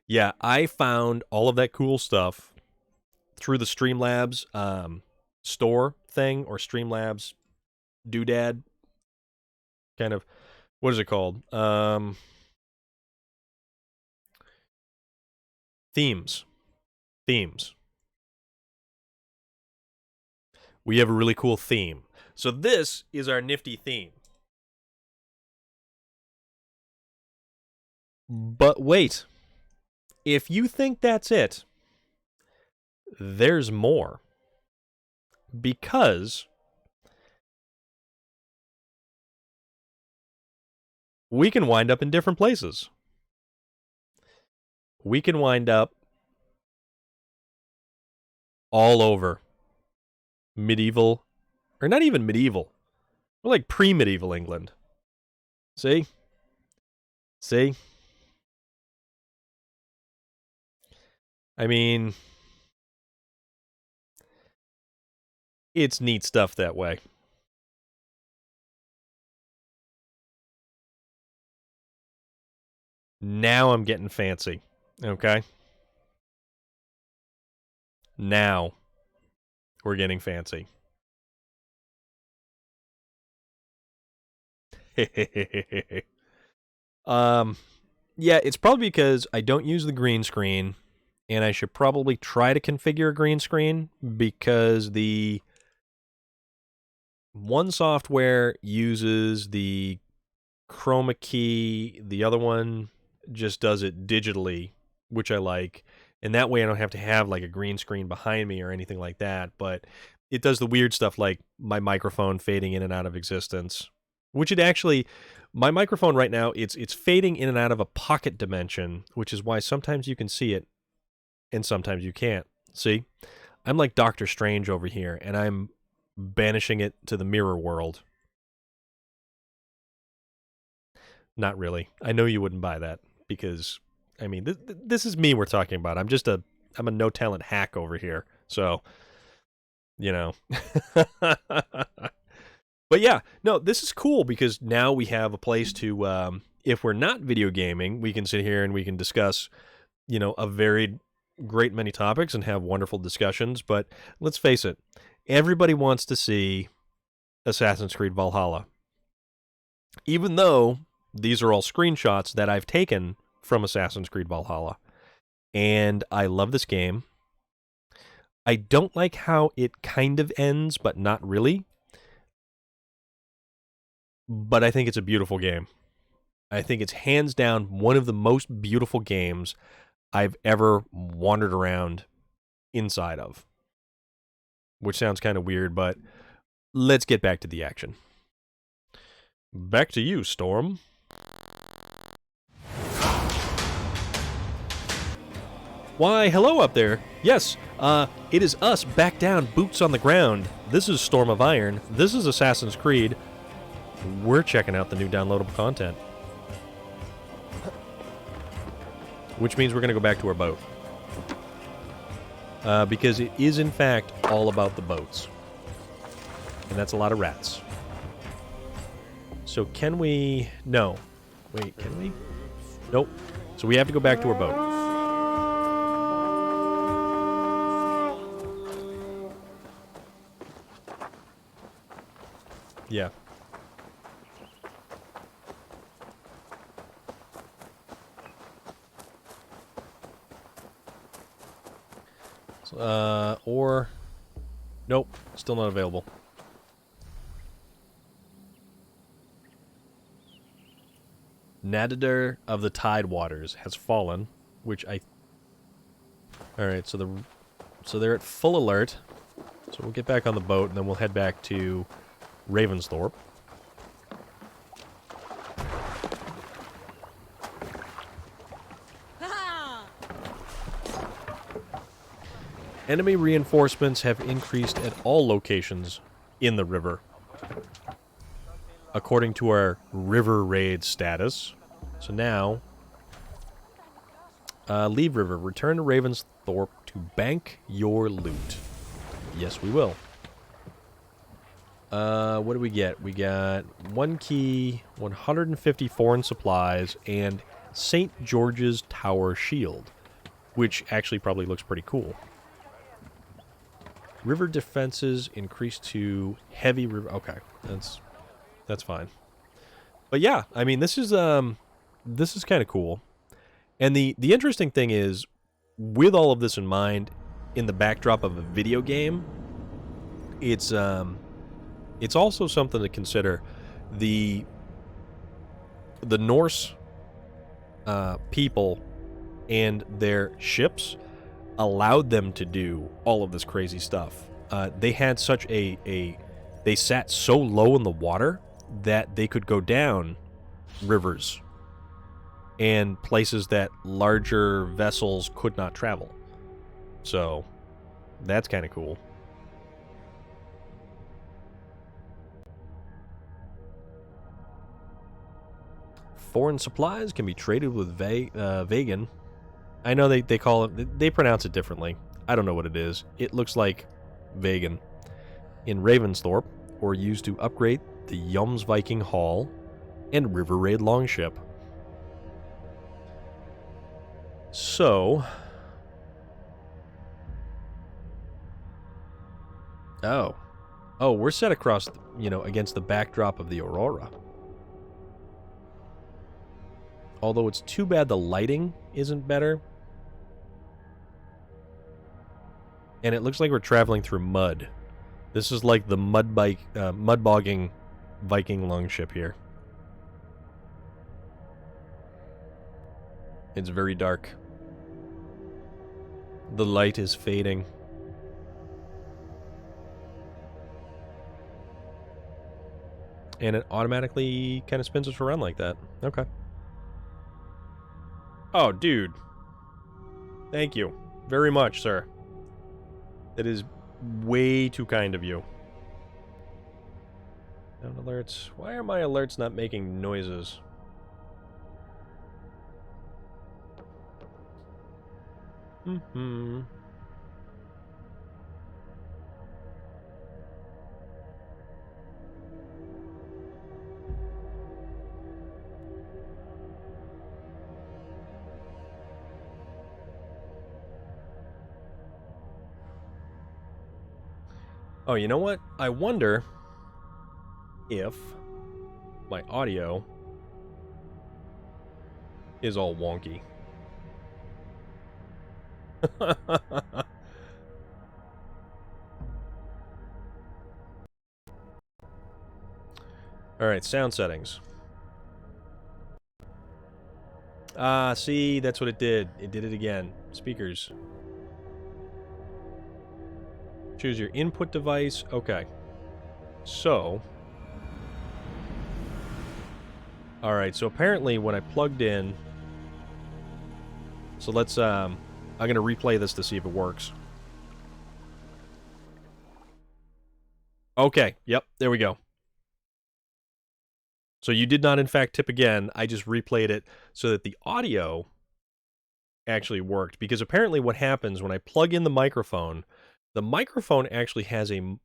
Yeah, I found all of that cool stuff through the Streamlabs store thing, or Streamlabs doodad. Kind of, what is it called? Themes. We have a really cool theme. So this is our nifty theme. But wait. If you think that's it, there's more. Because we can wind up in different places. We can wind up all over medieval, or not even medieval. We're like pre-medieval England. See? I mean, it's neat stuff that way. Now I'm getting fancy. Okay? Now we're getting fancy. Yeah, it's probably because I don't use the green screen, and I should probably try to configure a green screen because the one software uses the chroma key, the other one just does it digitally, which I like, and that way I don't have to have like a green screen behind me or anything like that, but it does the weird stuff like my microphone fading in and out of existence, which it actually, my microphone right now, it's fading in and out of a pocket dimension, which is why sometimes you can see it and sometimes you can't. See? I'm like Doctor Strange over here, and I'm banishing it to the mirror world. Not really. I know you wouldn't buy that because, I mean, this is me we're talking about. I'm a no talent hack over here. So, you know. But yeah, no, this is cool because now we have a place to, if we're not video gaming, we can sit here and we can discuss, a varied, great many topics and have wonderful discussions. But let's face it, everybody wants to see Assassin's Creed Valhalla. Even though these are all screenshots that I've taken from Assassin's Creed Valhalla. And I love this game. I don't like how it kind of ends, but not really. But I think it's a beautiful game. I think it's hands down one of the most beautiful games I've ever wandered around inside of. Which sounds kind of weird, but let's get back to the action. Back to you, Storm. Why, hello up there. Yes, it is us back down, boots on the ground. This is Storm of Iron. This is Assassin's Creed. We're checking out the new downloadable content. Which means we're going to go back to our boat. Because it is, in fact, all about the boats. And that's a lot of rats. So can we... No. Wait, can we? Nope. So we have to go back to our boat. Yeah. Or... Nope. Still not available. Nadir of the Tide Waters has fallen, which I... Alright, so they're at full alert. So we'll get back on the boat, and then we'll head back to Ravensthorpe. Enemy reinforcements have increased at all locations in the river. According to our river raid status. So now, leave river. Return to Ravensthorpe to bank your loot. Yes, we will. What do we get? We got 1 key, 150 foreign supplies, and St. George's Tower Shield, which actually probably looks pretty cool. River defenses increased to heavy river. Okay, that's fine. But yeah, I mean, this is kind of cool. And the interesting thing is, with all of this in mind, in the backdrop of a video game, it's also something to consider. The Norse people and their ships allowed them to do all of this crazy stuff. They had such they sat so low in the water that they could go down rivers and places that larger vessels could not travel. So that's kind of cool. Foreign supplies can be traded with Vegan. I know they call it, they pronounce it differently. I don't know what it is. It looks like Vegan. In Ravensthorpe, or used to upgrade the Jomsviking Hall and River Raid Longship. So... Oh, we're set across, against the backdrop of the Aurora. Although it's too bad the lighting isn't better. And it looks like we're traveling through mud. This is like the mud bogging Viking longship here. It's very dark. The light is fading. And it automatically kind of spins us around like that. Okay. Oh, dude. Thank you very much, sir. That is way too kind of you. Sound alerts. Why are my alerts not making noises? Mm-hmm. Oh, you know what? I wonder if my audio is all wonky. Alright, sound settings. Ah, see, that's what it did. It did it again. Speakers. Choose your input device. Okay. So. Alright, so apparently when I plugged in. So let's, I'm going to replay this to see if it works. Okay, yep, there we go. So you did not, in fact, tip again. I just replayed it so that the audio actually worked. Because apparently what happens when I plug in the microphone actually has a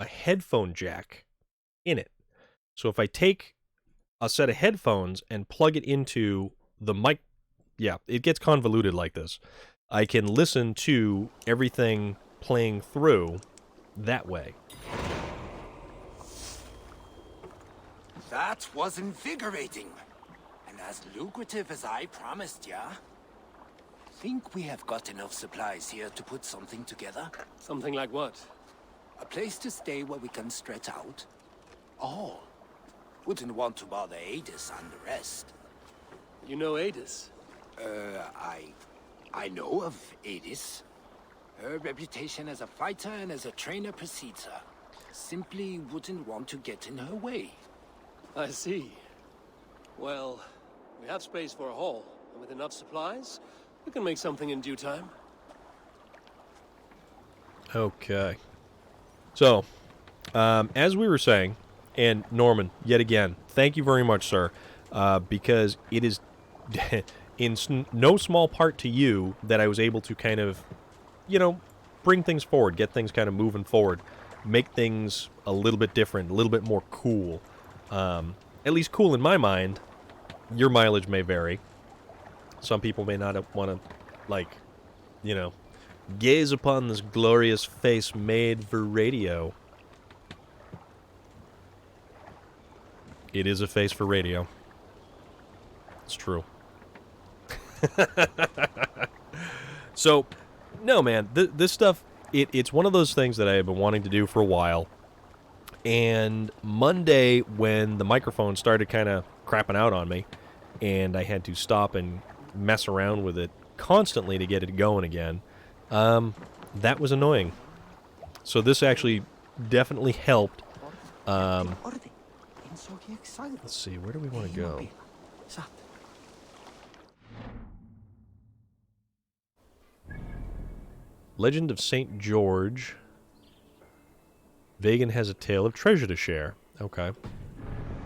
headphone jack in it. So if I take a set of headphones and plug it into the mic, yeah, it gets convoluted like this. I can listen to everything playing through that way. That was invigorating. And as lucrative as I promised ya. Think we have got enough supplies here to put something together? Something like what? A place to stay where we can stretch out. All. Wouldn't want to bother Adis and the rest. You know Adis? I know of Adis. Her reputation as a fighter and as a trainer precedes her. Simply wouldn't want to get in her way. I see. Well, we have space for a hall, and with enough supplies, we can make something in due time. Okay. So, as we were saying, and Norman, yet again, thank you very much, sir, because it is in no small part to you that I was able to kind of, you know, bring things forward, get things kind of moving forward, make things a little bit different, a little bit more cool. At least cool in my mind. Your mileage may vary. Some people may not want to, like, you know, gaze upon this glorious face made for radio. It is a face for radio. It's true. So, no, man, this stuff, it's one of those things that I have been wanting to do for a while. And Monday, when the microphone started kind of crapping out on me, and I had to stop and mess around with it constantly to get it going again, that was annoying. So this actually definitely helped. Let's see, where do we want to go? Legend of St. George. Vagan has a tale of treasure to share. Okay.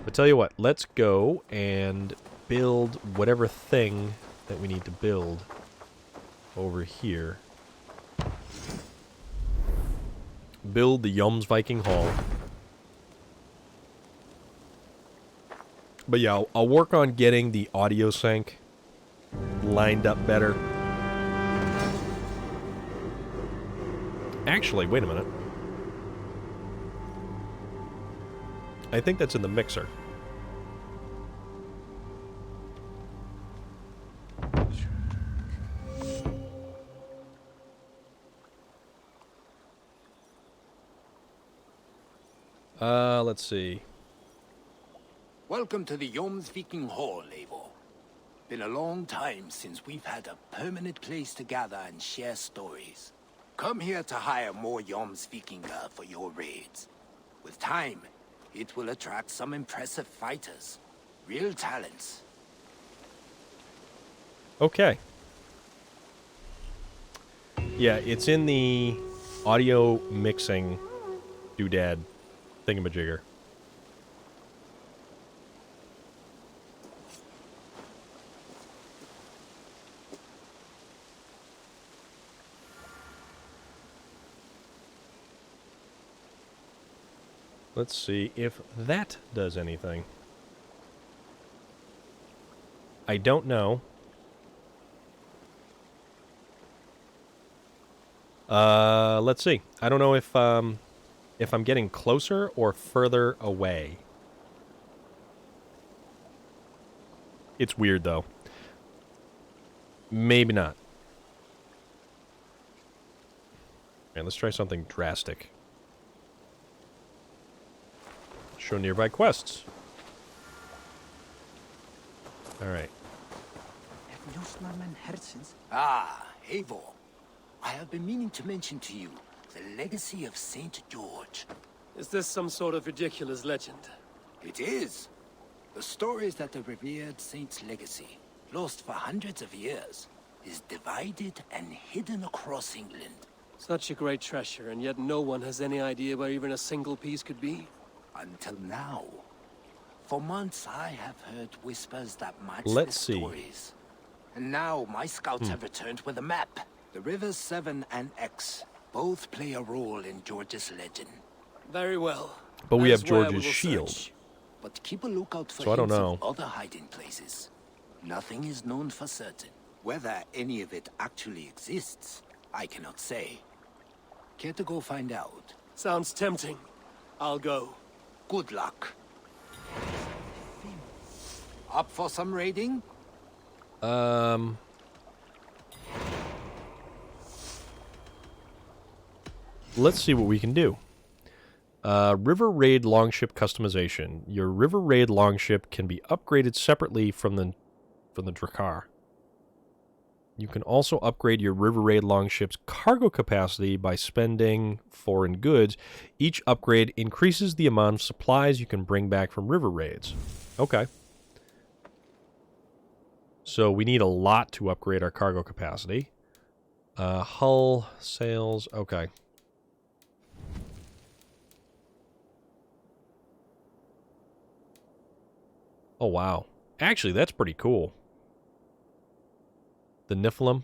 But tell you what, let's go and build whatever thing that we need to build over here. Build the Yums Viking Hall. But yeah, I'll work on getting the audio sync lined up better. Actually, wait a minute. I think that's in the mixer. Let's see. Welcome to the Jomsviking Hall, Eivor. Been a long time since we've had a permanent place to gather and share stories. Come here to hire more Jomsvikinga for your raids. With time, it will attract some impressive fighters. Real talents. Okay. Yeah, it's in the audio mixing doodad thingamajigger. Let's see if that does anything. I don't know. Let's see. I don't know if I'm getting closer or further away. It's weird though. Maybe not. Okay, let's try something drastic. Show nearby quests. Alright. Ah, Eivor. I have been meaning to mention to you the legacy of Saint George. Is this some sort of ridiculous legend? It is. The stories that the revered saint's legacy, lost for hundreds of years, is divided and hidden across England. Such a great treasure, and yet no one has any idea where even a single piece could be? Until now. For months I have heard whispers that match Let's the see. stories. And now my scouts have returned with a map. The rivers Severn and Exe both play a role in George's legend. Very well. But we That have is where we George's will shield. search. But keep a lookout for So I don't hints know. of other hiding places. Nothing is known for certain. Whether any of it actually exists, I cannot say. Care to go find out? Sounds tempting. I'll go. Good luck. Up for some raiding? Let's see what we can do. River Raid Longship customization. Your River Raid Longship can be upgraded separately from the Drakkar. You can also upgrade your River Raid Longship's cargo capacity by spending foreign goods. Each upgrade increases the amount of supplies you can bring back from river raids. Okay. So we need a lot to upgrade our cargo capacity. Hull, sails, okay. Oh, wow. Actually, that's pretty cool. The Niflheim.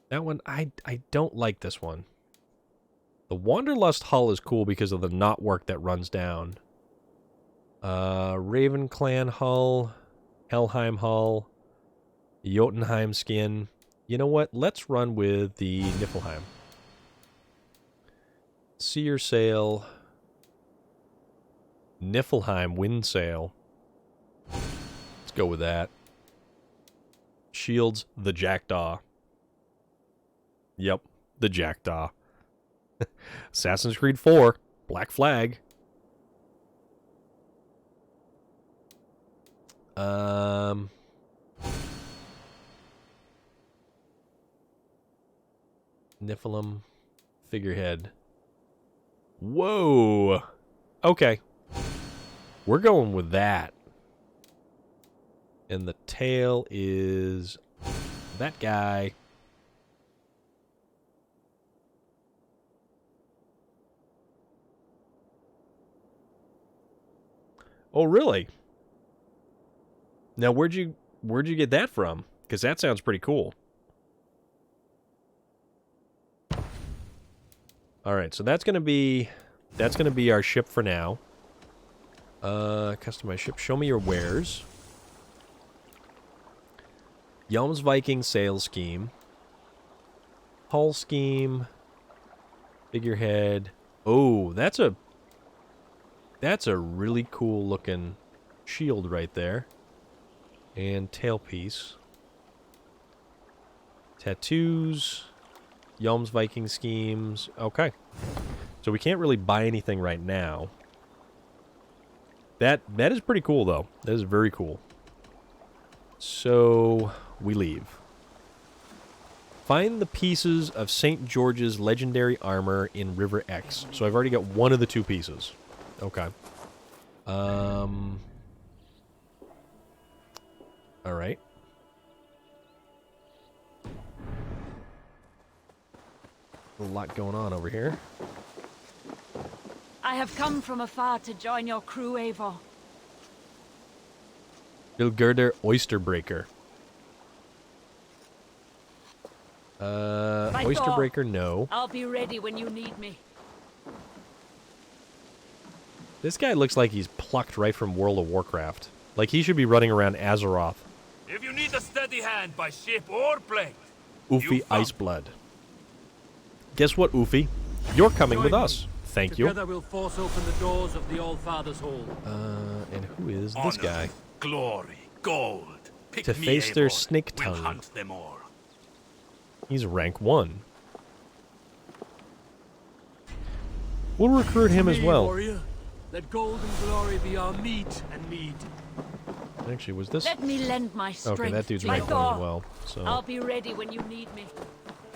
That one, I don't like this one. The Wanderlust hull is cool because of the knotwork that runs down. Raven Clan hull. Helheim hull. Jotunheim skin. You know what? Let's run with the Niflheim. Seer sail. Niflheim wind sail. Let's go with that. Shields the Jackdaw. Yep, the Jackdaw. Assassin's Creed 4, Black Flag. Niflheim figurehead. Whoa. Okay. We're going with that. And the tail is that guy. Oh, really? Now, where'd you get that from? Because that sounds pretty cool. All right, so that's gonna be our ship for now. Customize ship. Show me your wares. Yelm's Viking sail scheme. Hull scheme. Figurehead. Oh, that's a really cool looking shield right there. And tailpiece. Tattoos. Yelm's Viking schemes. Okay. So we can't really buy anything right now. That is pretty cool, though. That is very cool. So we leave. Find the pieces of St. George's legendary armor in River X. So I've already got one of the 2 pieces. Okay. All right. A lot going on over here. I have come from afar to join your crew, Eivor. Bilgerder Oysterbreaker. By Oysterbreaker, no. I'll be ready when you need me. This guy looks like he's plucked right from World of Warcraft. Like he should be running around Azeroth. If you need a steady hand by ship or plane, Oofy you found Iceblood. Guess what, Oofy? You're coming with Join me. us. Thank you. Together we'll force open the doors of the All-Father's Hall. And who is this honor, guy? glory, gold. Pick To me, face their Eivor. snake We'll tongue. hunt them all. He's rank 1. We'll recruit him as Me, well. warrior. Let gold and glory be our meat and mead. Actually, was this... Let me lend my strength. Okay, that dude's By rank 1 as Thor, well. So I'll be ready when you need me.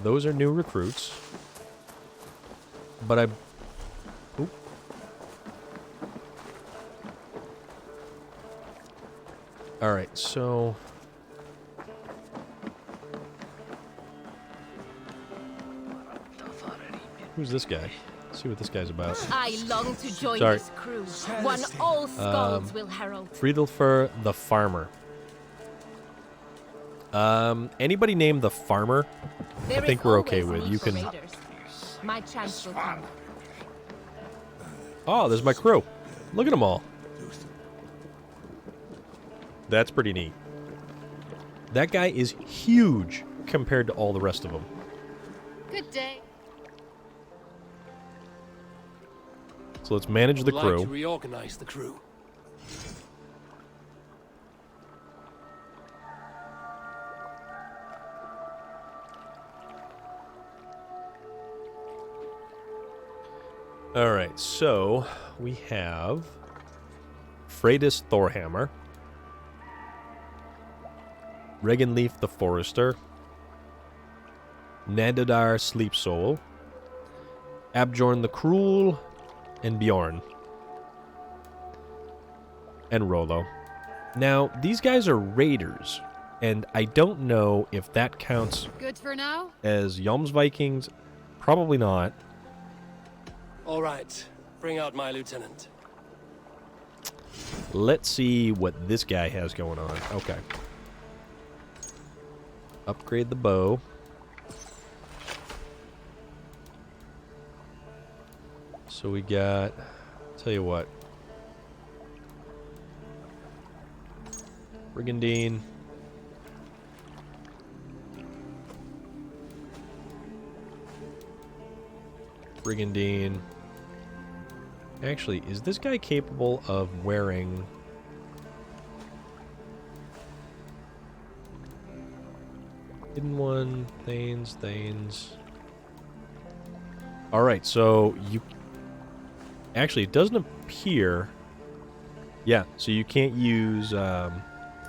those are new recruits. But I... Oop. Alright, so... Who's this guy? Let's see what this guy's about. I long to join Sorry. this crew. One all skulls will herald. Friedelfer the Farmer. Anybody named the Farmer? There think is we're okay always with. need You for can- raiders. My chance will come. Oh, there's my crew. Look at them all. That's pretty neat. That guy is huge compared to all the rest of them. Good day. So let's manage the Would like to crew. reorganize the crew. Alright, so we have Freydis Thorhammer, Regenleaf the Forester, Nadadar Sleep Soul, Abjorn the Cruel, and Bjorn. And Rollo. Now, these guys are raiders, and I don't know if that counts Good for now? as Jomsvikings. Probably not. All right, bring out my lieutenant. Let's see what this guy has going on. Okay. Upgrade the bow. So we got... Tell you what. Brigandine. Brigandine. Actually, is this guy capable of wearing... Hidden one, Thanes. Alright, so you... Actually, it doesn't appear... Yeah, so you can't use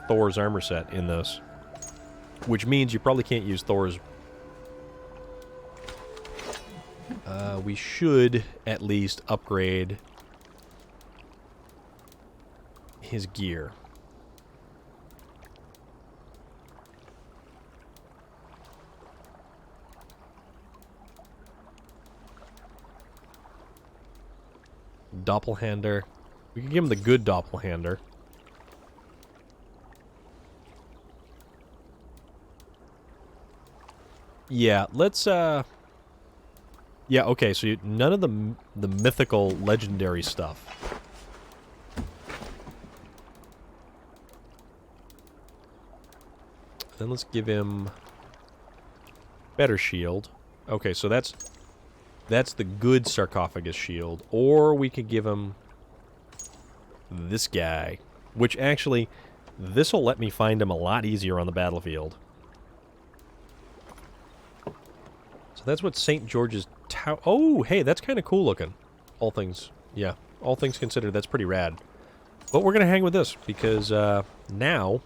Thor's armor set in this. Which means you probably can't use Thor's... we should at least upgrade his gear. Doppelhander. We can give him the good Doppelhander. Yeah, let's yeah, okay, so none of the mythical legendary stuff. Then let's give him better shield. Okay, so that's the good sarcophagus shield. Or we could give him this guy, which actually, this will let me find him a lot easier on the battlefield. So that's what St. George's tower. Oh, hey, that's kind of cool looking. All things considered, that's pretty rad. But we're going to hang with this because now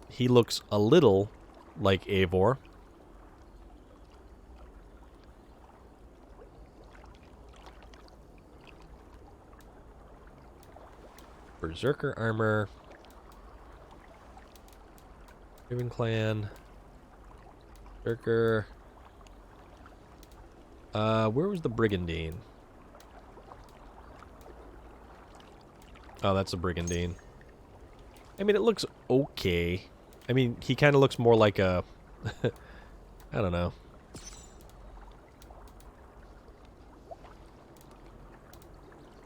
he looks a little like Eivor. Berserker armor. Raven Clan. Berserker. Where was the Brigandine? Oh, that's the Brigandine. I mean, it looks okay. I mean, he kind of looks more like a... I don't know.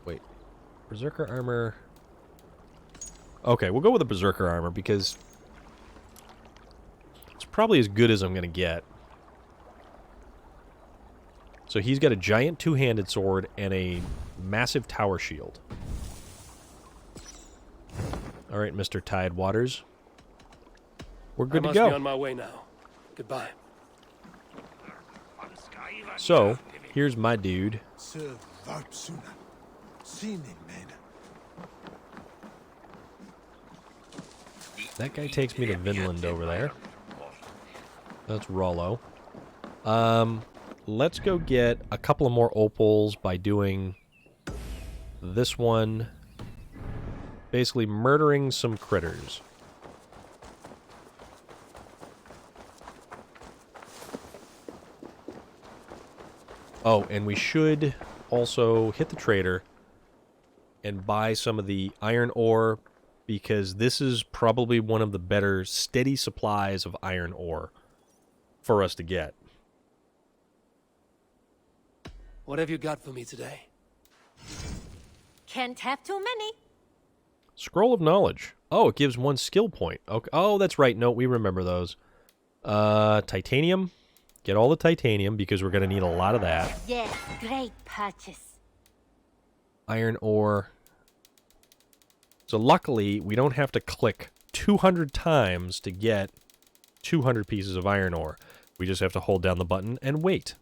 Wait. Berserker armor... Okay, we'll go with the Berserker armor because it's probably as good as I'm going to get. So he's got a giant two-handed sword and a massive tower shield. All right, Mr. Tidewaters. We're good to I go. must be on my way now. Goodbye. So, here's my dude. That guy takes me to Vinland over there. That's Rollo. Let's go get a couple of more opals by doing this one. Basically murdering some critters. Oh, and we should also hit the trader and buy some of the iron ore, because this is probably one of the better steady supplies of iron ore for us to get. What have you got for me today? Can't have too many. Scroll of Knowledge. Oh, it gives 1 skill point. Okay. Oh, that's right. No, we remember those. Titanium. Get all the titanium, because we're going to need a lot of that. Yes, great purchase. Iron ore. So luckily, we don't have to click 200 times to get 200 pieces of iron ore. We just have to hold down the button and wait.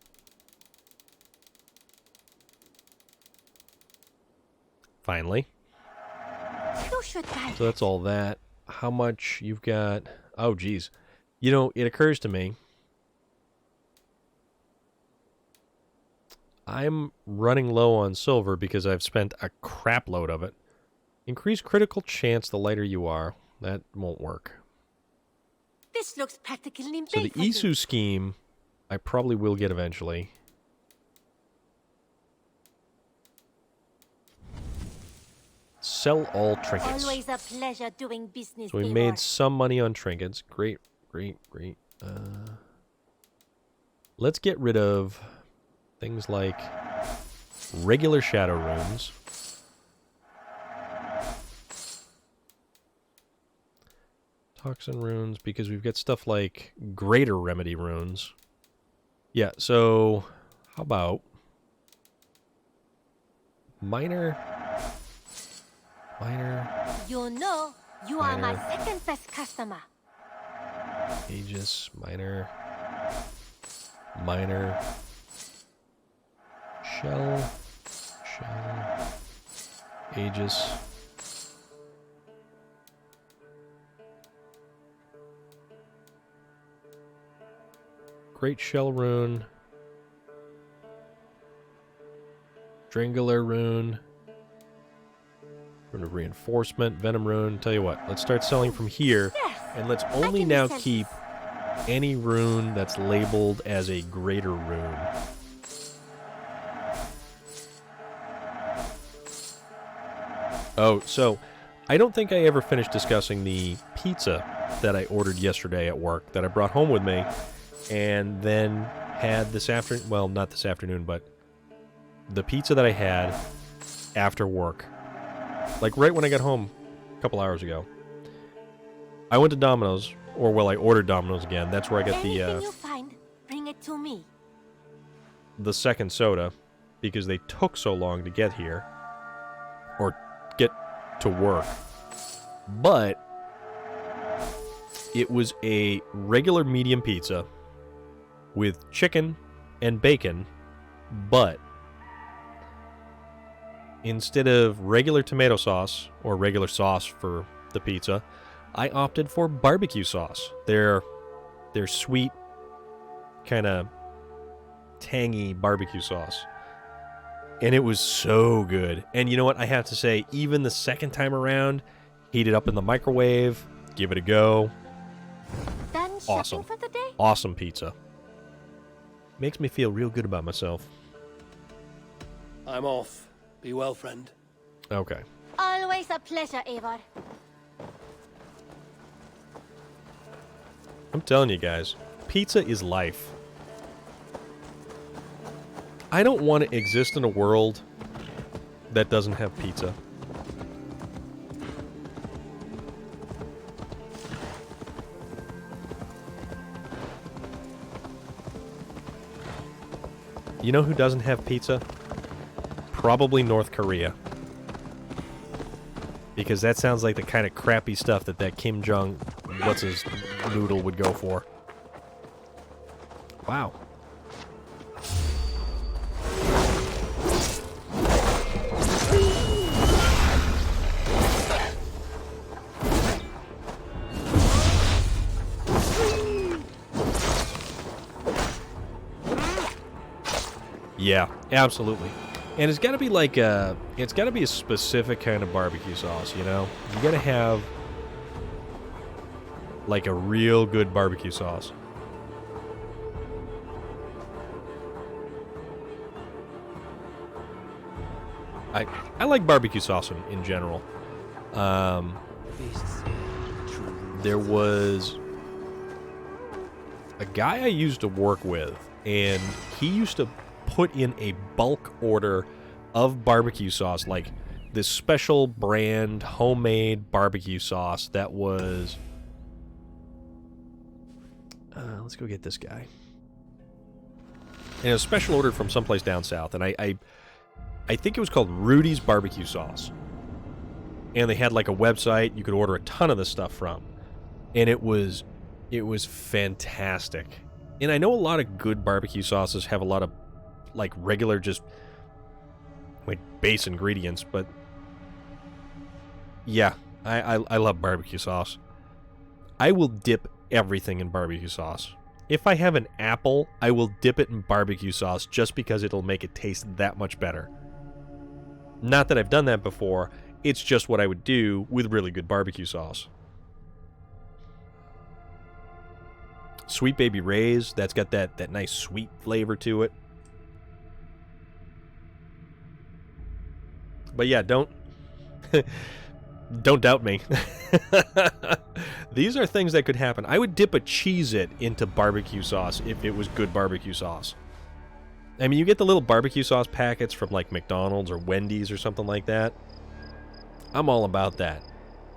Finally. So that's all that. How much you've got? Oh, geez. You know, it occurs to me. I'm running low on silver because I've spent a crap load of it. Increase critical chance the lighter you are. That won't work. This looks practically So the Isu scheme, I probably will get eventually. Sell all trinkets. Always a pleasure doing business. So we made some money on trinkets. Great, great, great. Let's get rid of things like regular shadow runes. Toxin runes, because we've got stuff like greater remedy runes. Yeah, so how about minor? You know, you are my second best customer. Aegis, minor. Shell. Aegis. Great Shell rune. Dringular rune. Rune of Reinforcement, Venom rune. Tell you what, let's start selling from here. And let's only now keep any rune that's labeled as a greater rune. Oh, so I don't think I ever finished discussing the pizza that I ordered yesterday at work that I brought home with me and then had this afternoon. Well, not this afternoon, but the pizza that I had after work. Like right when I got home a couple hours ago. I went to Domino's, or well, I ordered Domino's again. That's where I got Anything you find, bring it to me. The second soda, because they took so long to get here. Or get to work. But it was a regular medium pizza with chicken and bacon, but instead of regular tomato sauce or regular sauce for the pizza, I opted for barbecue sauce. Their sweet, kind of tangy barbecue sauce. And it was so good. And you know what? I have to say, even the second time around, heat it up in the microwave, give it a go. Done Awesome. shopping for the day? Awesome pizza. Makes me feel real good about myself. I'm off. Be well, friend. Okay. Always a pleasure, Eivor. I'm telling you guys, pizza is life. I don't want to exist in a world that doesn't have pizza. You know who doesn't have pizza? Probably North Korea. Because that sounds like the kind of crappy stuff that Kim Jong, what's his noodle, would go for. Wow. Yeah, absolutely. And it's got to be like it's got to be a specific kind of barbecue sauce, you know? You got to have like a real good barbecue sauce. I like barbecue sauce in general. There was a guy I used to work with, and he used to put in a bulk order of barbecue sauce, like this special brand homemade barbecue sauce that was let's go get this guy. And it was special ordered from someplace down south, and I think it was called Rudy's Barbecue Sauce. And they had like a website you could order a ton of this stuff from. And it was fantastic. And I know a lot of good barbecue sauces have a lot of like regular just like base ingredients, but yeah, I love barbecue sauce. I will dip everything in barbecue sauce. If I have an apple, I will dip it in barbecue sauce just because it'll make it taste that much better. Not that I've done that before, it's just what I would do with really good barbecue sauce. Sweet Baby Ray's, that's got that nice sweet flavor to it. But yeah, don't doubt me. These are things that could happen. I would dip a Cheez-It into barbecue sauce if it was good barbecue sauce. I mean, you get the little barbecue sauce packets from like McDonald's or Wendy's or something like that. I'm all about that.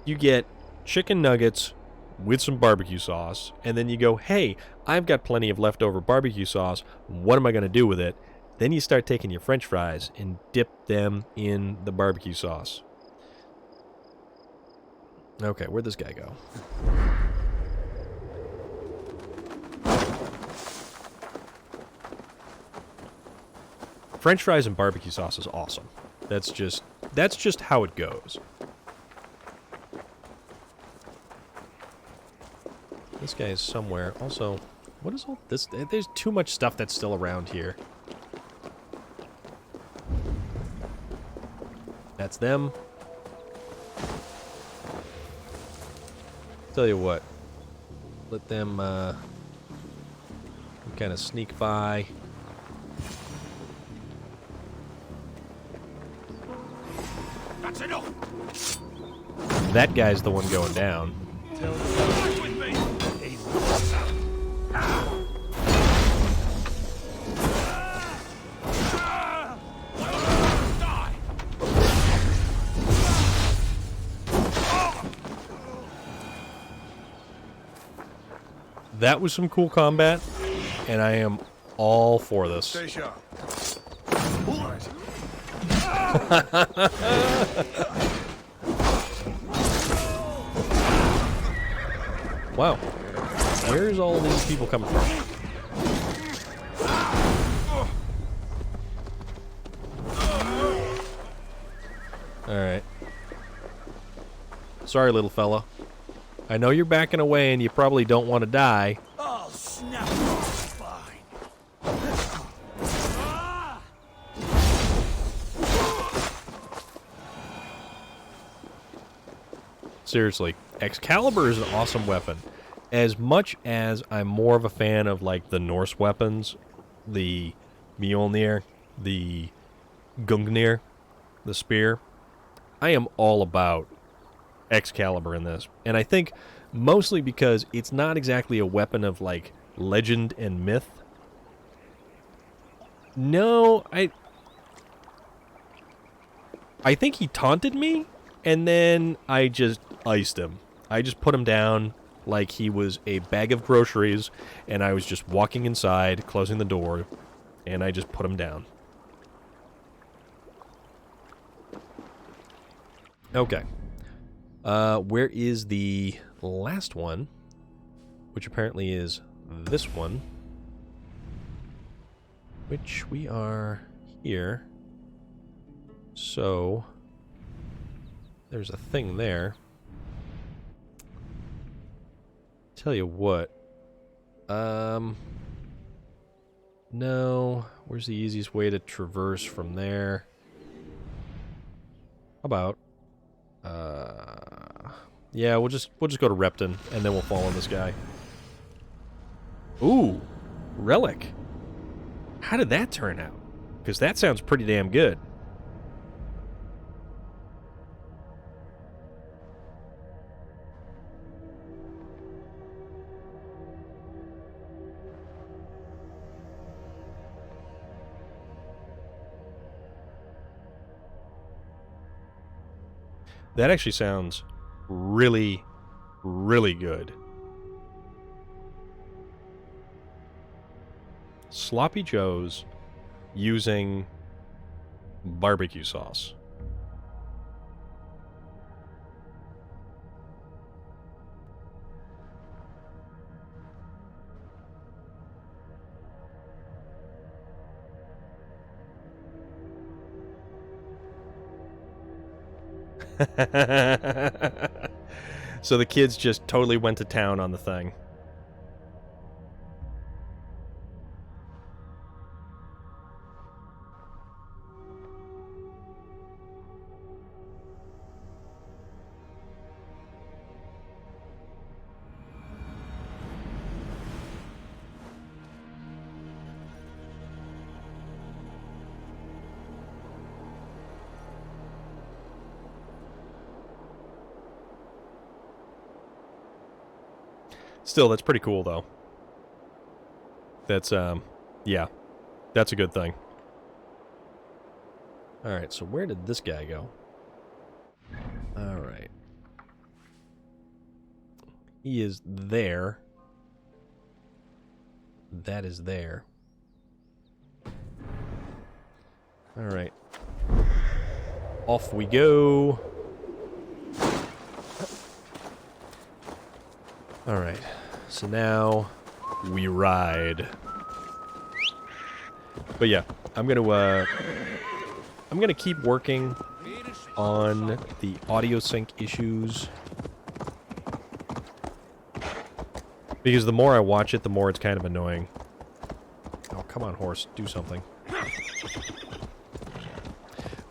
You get chicken nuggets with some barbecue sauce, and then you go, hey, I've got plenty of leftover barbecue sauce. What am I going to do with it? Then you start taking your French fries and dip them in the barbecue sauce. Okay, where'd this guy go? French fries and barbecue sauce is awesome. That's just how it goes. This guy is somewhere. Also, what is all this? There's too much stuff that's still around here. That's them. Tell you what. Let them kind of sneak by. That's enough. That guy's the one going down. That was some cool combat, and I am all for this. Stay sharp. Wow. Where's all these people coming from? Sorry, little fella. I know you're backing away and you probably don't want to die. I'll snap your spine. Seriously, Excalibur is an awesome weapon. As much as I'm more of a fan of, like, the Norse weapons, the Mjolnir, the Gungnir, the spear, I am all about Excalibur in this. And I think mostly because it's not exactly a weapon of, like, legend and myth. No, I think he taunted me, and then I just iced him. I just put him down like he was a bag of groceries, and I was just walking inside, closing the door, and I just put him down. Okay. Where is the last one? Which apparently is this one. Which we are here. So, there's a thing there. Tell you what. No. Where's the easiest way to traverse from there? How about? Yeah, we'll just go to Repton, and then we'll follow this guy. Ooh, relic. How did that turn out? Because that sounds pretty damn good. That actually sounds really, really good. Sloppy Joe's using barbecue sauce. So the kids just totally went to town on the thing. Still, that's pretty cool, though. That's, yeah. That's a good thing. Alright, so where did this guy go? Alright. He is there. That is there. Alright. Off we go. Alright. So now we ride. But yeah, I'm gonna keep working on the audio sync issues. Because the more I watch it, the more it's kind of annoying. Oh, come on, horse. Do something.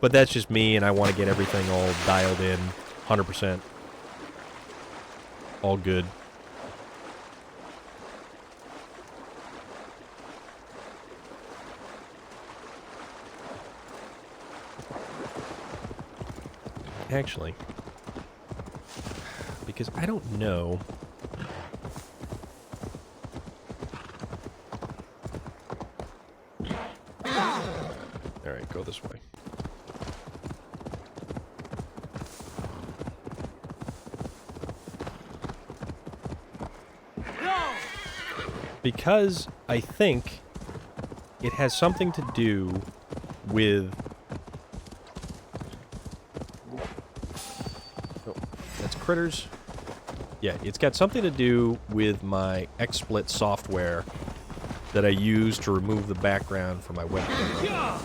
But that's just me, and I want to get everything all dialed in. 100%. All good. Actually, because I don't know. Alright, go this way. Because I think it has something to do with... critters. Yeah, it's got something to do with my XSplit software that I use to remove the background from my webcam.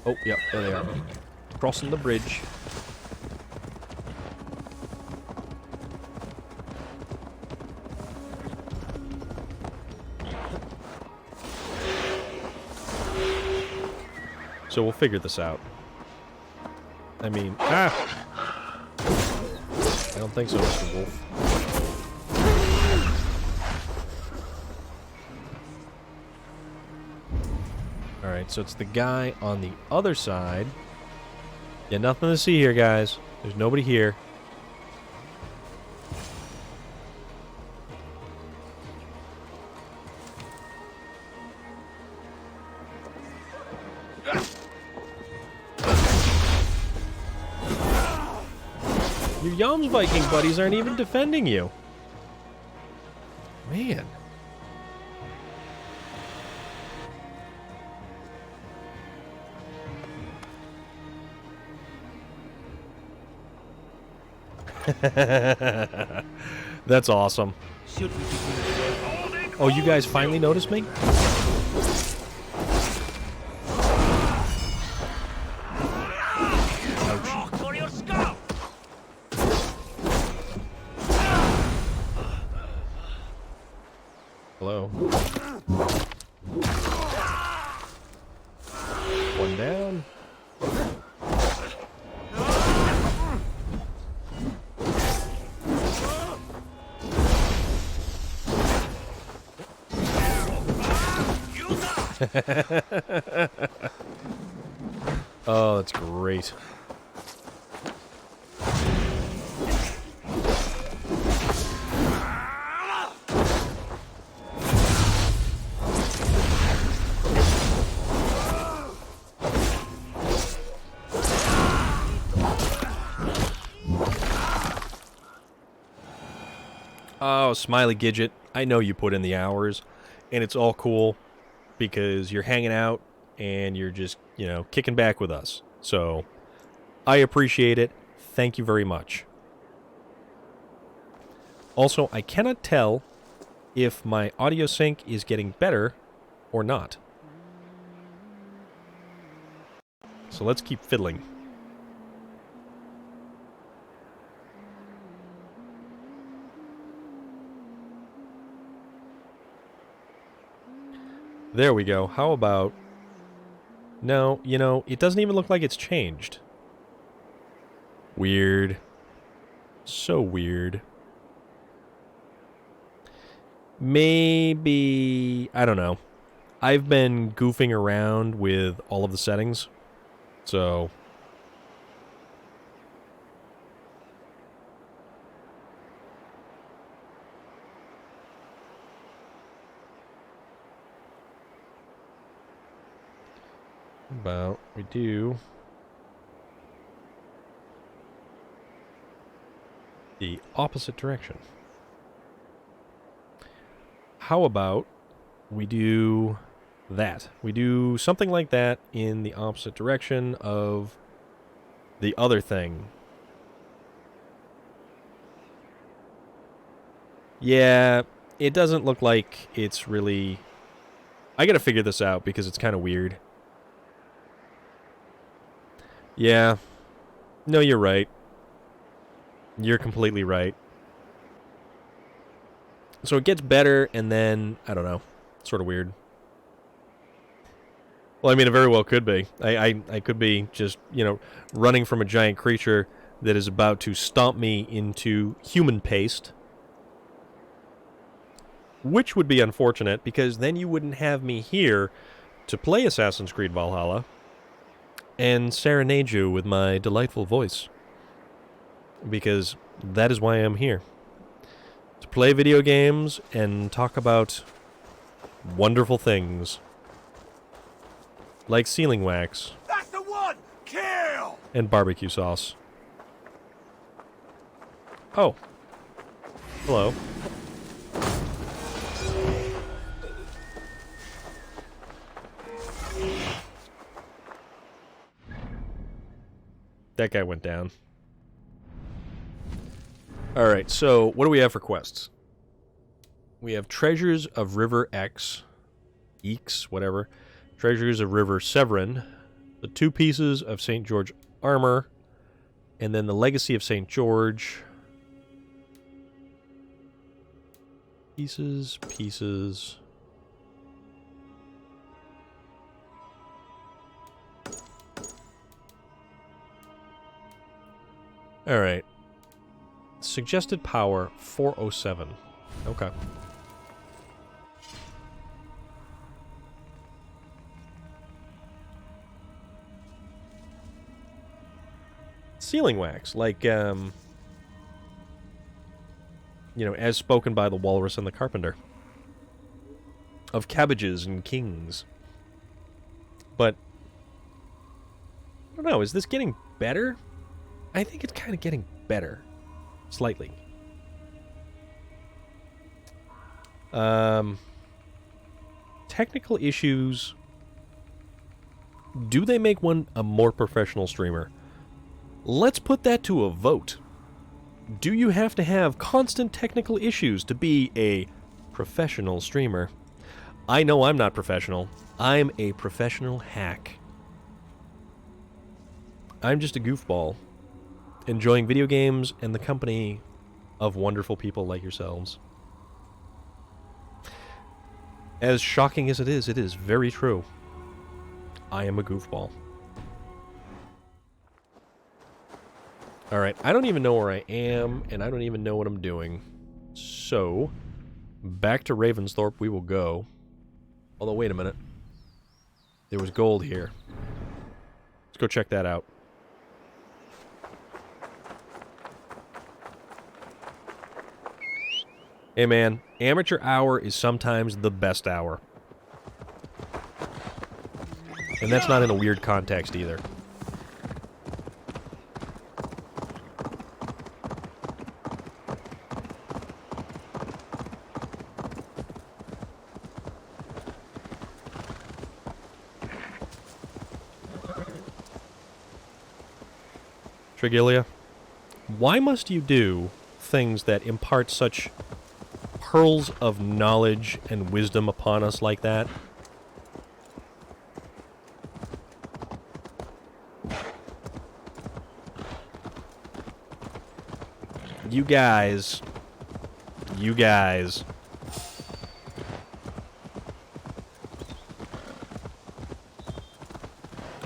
Oh, yep, there they are. Crossing the bridge. So we'll figure this out. I mean, I don't think so, Mr. Wolf. Alright, so it's the guy on the other side. Yeah, nothing to see here, guys. There's nobody here. Your Yams Viking buddies aren't even defending you. Man. That's awesome. Oh, you guys finally noticed me? Hello. One down. Oh, that's great. Oh, Smiley Gidget, I know you put in the hours, and it's all cool because you're hanging out and you're just, you know, kicking back with us. So, I appreciate it. Thank you very much. Also, I cannot tell if my audio sync is getting better or not. So let's keep fiddling. There we go. How about... No, you know, it doesn't even look like it's changed. Weird. So weird. Maybe... I don't know. I've been goofing around with all of the settings. So... about we do the opposite direction. How about we do that? We do something like that in the opposite direction of the other thing. Yeah, it doesn't look like it's really... I gotta figure this out because it's kind of weird. Yeah. No, you're right. You're completely right. So it gets better, and then, I don't know, sort of weird. Well, I mean, it very well could be. I could be just, you know, running from a giant creature that is about to stomp me into human paste. Which would be unfortunate, because then you wouldn't have me here to play Assassin's Creed Valhalla and serenade you with my delightful voice. Because that is why I'm here. To play video games and talk about wonderful things. Like sealing wax. That's the one! Kill! And barbecue sauce. Oh. Hello. That guy went down. Alright, so what do we have for quests? We have Treasures of River X. Eeks, whatever. Treasures of River Severin. The 2 pieces of St. George armor. And then the Legacy of St. George. Pieces. Alright. Suggested power, 407. Okay. Sealing wax, like, you know, as spoken by the walrus and the carpenter. Of cabbages and kings. But, I don't know, is this getting better? I think it's kind of getting better. Slightly. Technical issues. Do they make one a more professional streamer? Let's put that to a vote. Do you have to have constant technical issues to be a professional streamer? I know I'm not professional. I'm a professional hack. I'm just a goofball, enjoying video games and the company of wonderful people like yourselves. As shocking as it is very true. I am a goofball. Alright, I don't even know where I am, and I don't even know what I'm doing. So, back to Ravensthorpe we will go. Although, wait a minute. There was gold here. Let's go check that out. Hey man, amateur hour is sometimes the best hour. And that's not in a weird context either. Trigilia, why must you do things that impart such pearls of knowledge and wisdom upon us like that? You guys.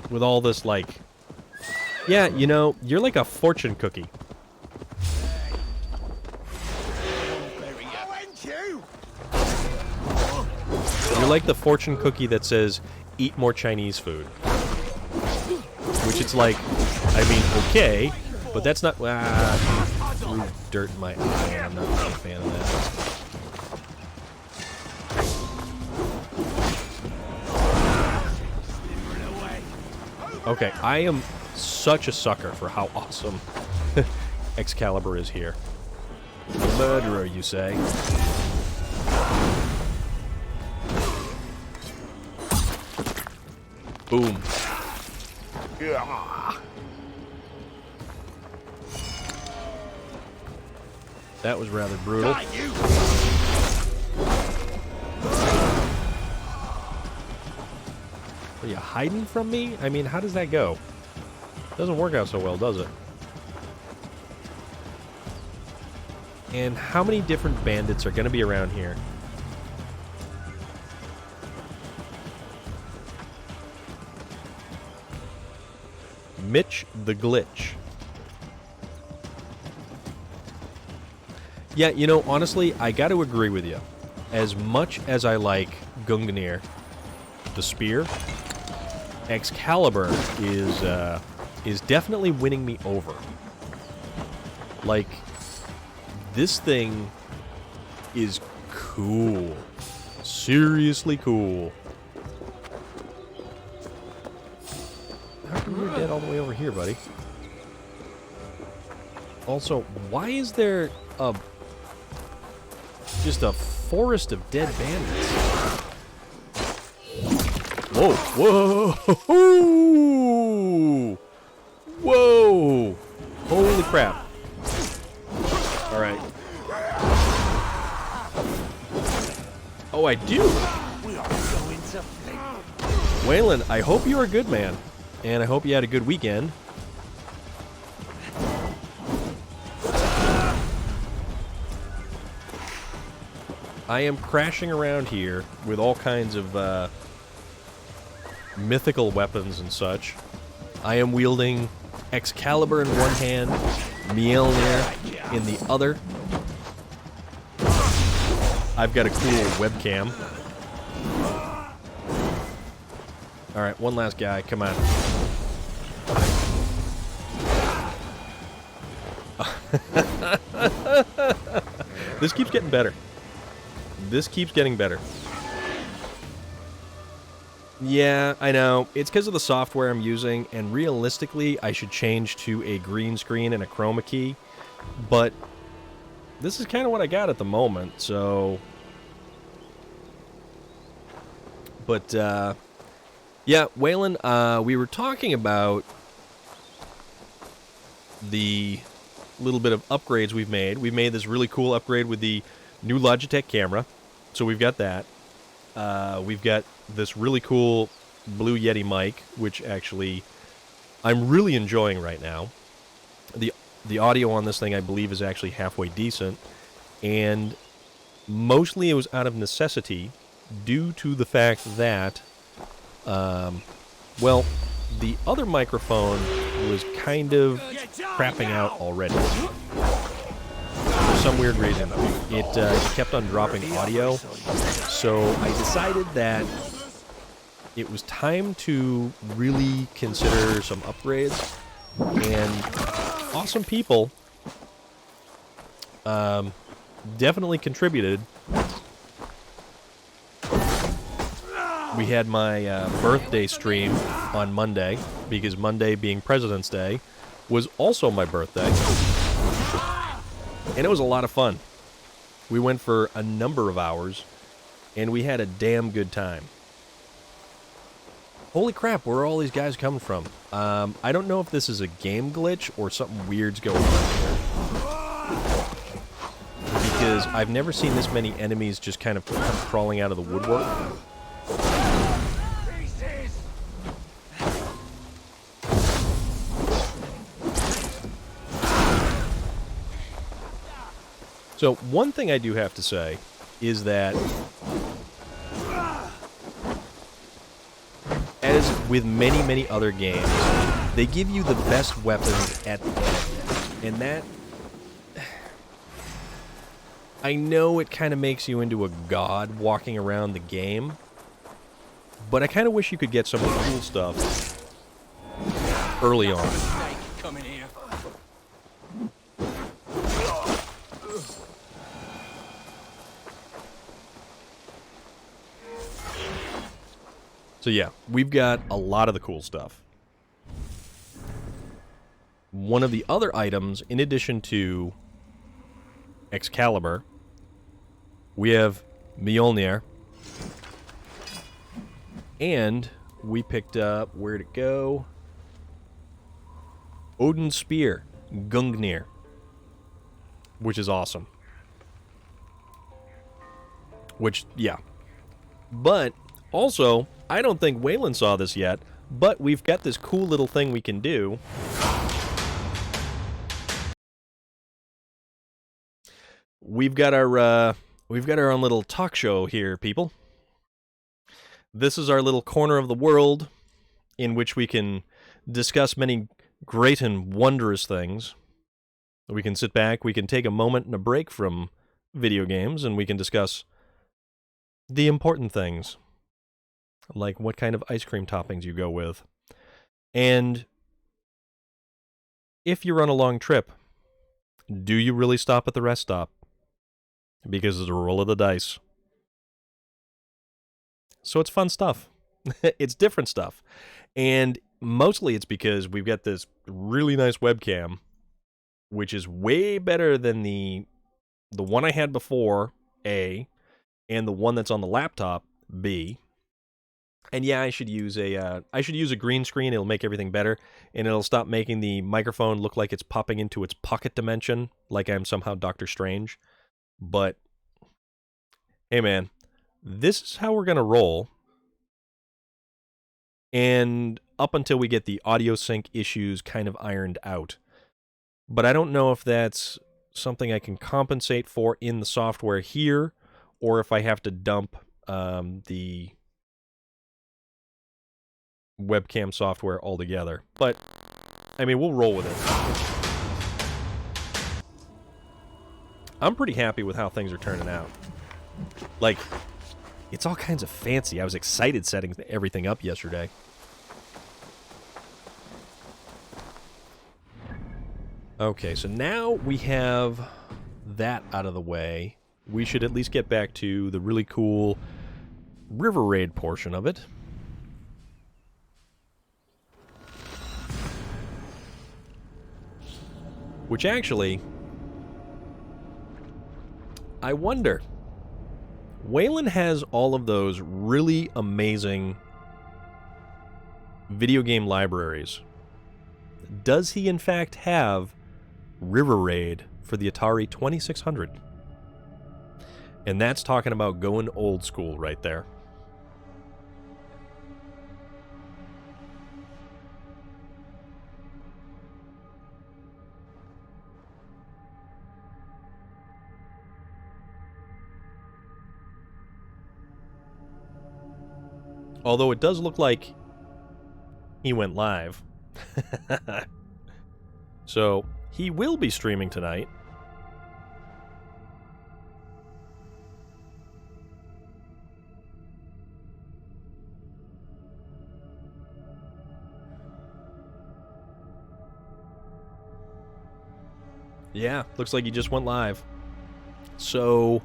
With all this, like... Yeah, you know, you're like a fortune cookie. You're like the fortune cookie that says, eat more Chinese food. Which it's like, I mean, okay, but that's not... threw dirt in my eye. I'm not a fan of that. Okay, I am such a sucker for how awesome Excalibur is here. A murderer, you say? Boom. That was rather brutal. Are you hiding from me? I mean, how does that go? Doesn't work out so well, does it? And how many different bandits are going to be around here? Mitch the Glitch. Yeah, you know, honestly, I got to agree with you. As much as I like Gungnir, the spear, Excalibur is definitely winning me over. Like, this thing is cool. Seriously cool. How come you're dead all the way over here, buddy? Also, why is there just a forest of dead bandits? Whoa! Whoa! Whoa! Holy crap. Alright. Oh, I do! Waylon, I hope you're a good man. And I hope you had a good weekend. I am crashing around here with all kinds of mythical weapons and such. I am wielding Excalibur in one hand Mjolnir in the other. I've got a cool webcam. Alright, one last guy. Come on. This keeps getting better. This keeps getting better. Yeah, I know. It's because of the software I'm using, and realistically, I should change to a green screen and a chroma key. But this is kind of what I got at the moment, so... But, yeah, Waylon, we were talking about the little bit of upgrades we've made. We've made this really cool upgrade with the new Logitech camera, so we've got that. We've got this really cool Blue Yeti mic, which actually I'm really enjoying right now. The audio on this thing, I believe, is actually halfway decent, and mostly it was out of necessity due to the fact that, well, the other microphone was kind of crapping out already. For some weird reason, it kept on dropping audio, so I decided that it was time to really consider some upgrades, and awesome people definitely contributed. We had my birthday stream on Monday, because Monday being President's Day was also my birthday. And it was a lot of fun. We went for a number of hours, and we had a damn good time. Holy crap, where are all these guys coming from? I don't know if this is a game glitch or something weird's going on here. Because I've never seen this many enemies just kind of come crawling out of the woodwork. So, one thing I do have to say is that, as with many, many other games, they give you the best weapons at the end. And that, I know it kind of makes you into a god walking around the game, but I kind of wish you could get some of the cool stuff early on. So yeah, we've got a lot of the cool stuff. One of the other items, in addition to Excalibur, we have Mjolnir, and we picked up, where'd it go? Odin's Spear, Gungnir, which is awesome. Which, yeah. But, also, I don't think Waylon saw this yet, but we've got this cool little thing we can do. We've got our own little talk show here, people. This is our little corner of the world in which we can discuss many great and wondrous things. We can sit back, we can take a moment and a break from video games, and we can discuss the important things. Like what kind of ice cream toppings you go with. And if you're on a long trip, do you really stop at the rest stop? Because it's a roll of the dice. So it's fun stuff. It's different stuff. And mostly it's because we've got this really nice webcam, which is way better than the one I had before, A, and the one that's on the laptop, B. And yeah, I should use a green screen. It'll make everything better, and it'll stop making the microphone look like it's popping into its pocket dimension, like I'm somehow Doctor Strange. But hey, man, this is how we're gonna roll. And up until we get the audio sync issues kind of ironed out, but I don't know if that's something I can compensate for in the software here, or if I have to dump the webcam software altogether. But I mean, we'll roll with it. I'm pretty happy with how things are turning out. Like, it's all kinds of fancy. I was excited setting everything up yesterday. Okay, so now we have that out of the way. We should at least get back to the really cool river raid portion of it. Which actually, I wonder, Waylon has all of those really amazing video game libraries. Does he in fact have River Raid for the Atari 2600? And that's talking about going old school right there. Although it does look like he went live. So, he will be streaming tonight. Yeah, looks like he just went live. So,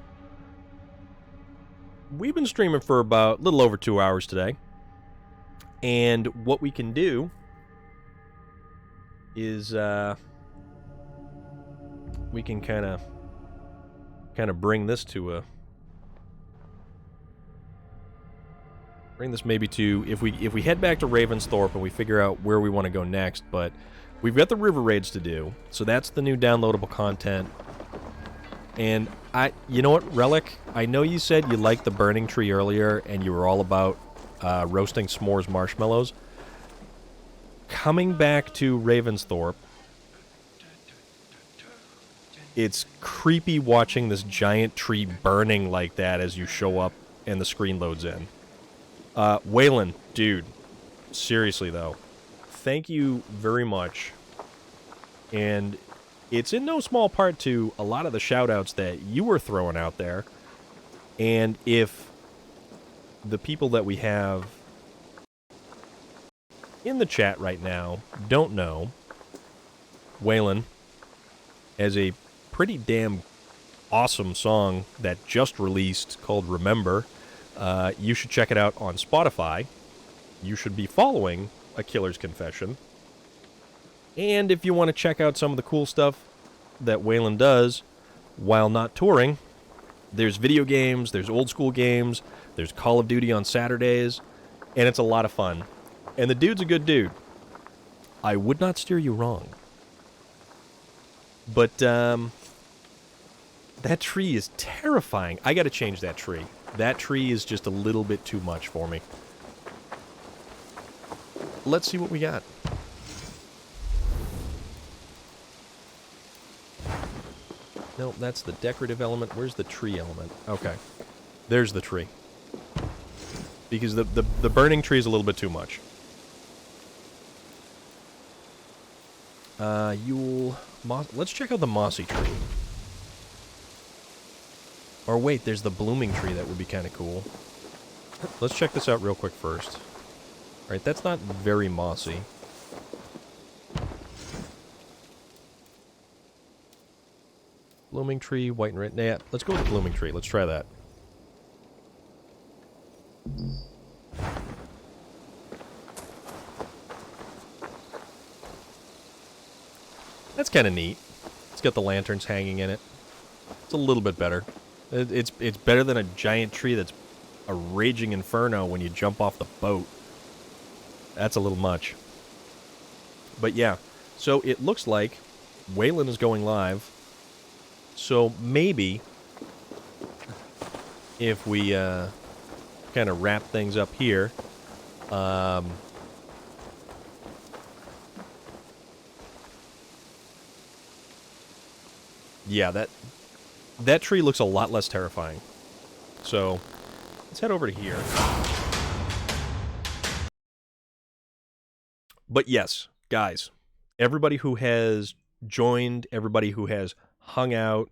we've been streaming for about a little over 2 hours today. And what we can do is we can kind of bring this to a maybe to if we head back to Ravensthorpe and we figure out where we want to go next, but we've got the river raids to do. So that's the new downloadable content. And you know what, Relic? I know you said you liked the burning tree earlier and you were all about roasting s'mores marshmallows. Coming back to Ravensthorpe, it's creepy watching this giant tree burning like that as you show up and the screen loads in. Waylon, dude, seriously though, thank you very much. And it's in no small part to a lot of the shout-outs that you were throwing out there. And if the people that we have in the chat right now don't know, Waylon has a pretty damn awesome song that just released called Remember. You should check it out on Spotify. You should be following A Killer's Confession. And if you want to check out some of the cool stuff that Waylon does while not touring, there's video games, there's old school games, there's Call of Duty on Saturdays, and it's a lot of fun. And the dude's a good dude. I would not steer you wrong. But, that tree is terrifying. I gotta change that tree. That tree is just a little bit too much for me. Let's see what we got. Nope, that's the decorative element. Where's the tree element? Okay. There's the tree. Because the burning tree is a little bit too much. Let's check out the mossy tree. Or wait, there's the blooming tree that would be kind of cool. Let's check this out real quick first. Alright, that's not very mossy. Blooming tree, white and red. Nah, let's go with the blooming tree. Let's try that. That's kind of neat. It's got the lanterns hanging in it. It's a little bit better. It's better than a giant tree that's a raging inferno when you jump off the boat. That's a little much. But yeah, so it looks like Waylon is going live. So maybe if we kind of wrap things up here, yeah, that tree looks a lot less terrifying. So let's head over to here. But yes, guys, everybody who has joined, everybody who has hung out,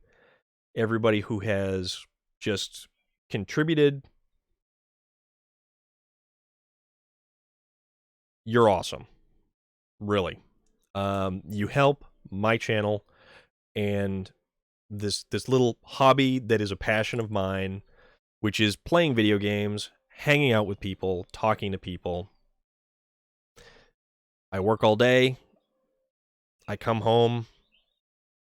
everybody who has just contributed. You're awesome. Really. You help my channel and this little hobby that is a passion of mine, which is playing video games, hanging out with people, talking to people. I work all day. I come home,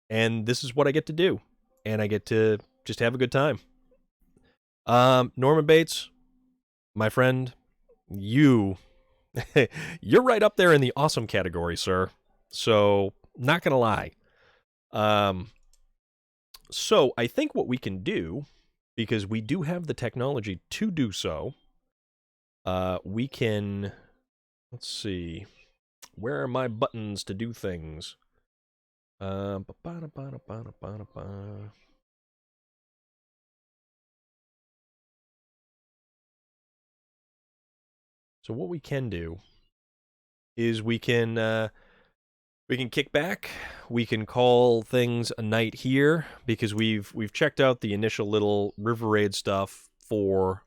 and this is what I get to do. And I get to just have a good time. Norman Bates, my friend, you're right up there in the awesome category, sir. So, not gonna lie. So I think what we can do, because we do have the technology to do so, we can, let's see, where are my buttons to do things? So what we can do is we can kick back. We can call things a night here because we've checked out the initial little River Raid stuff for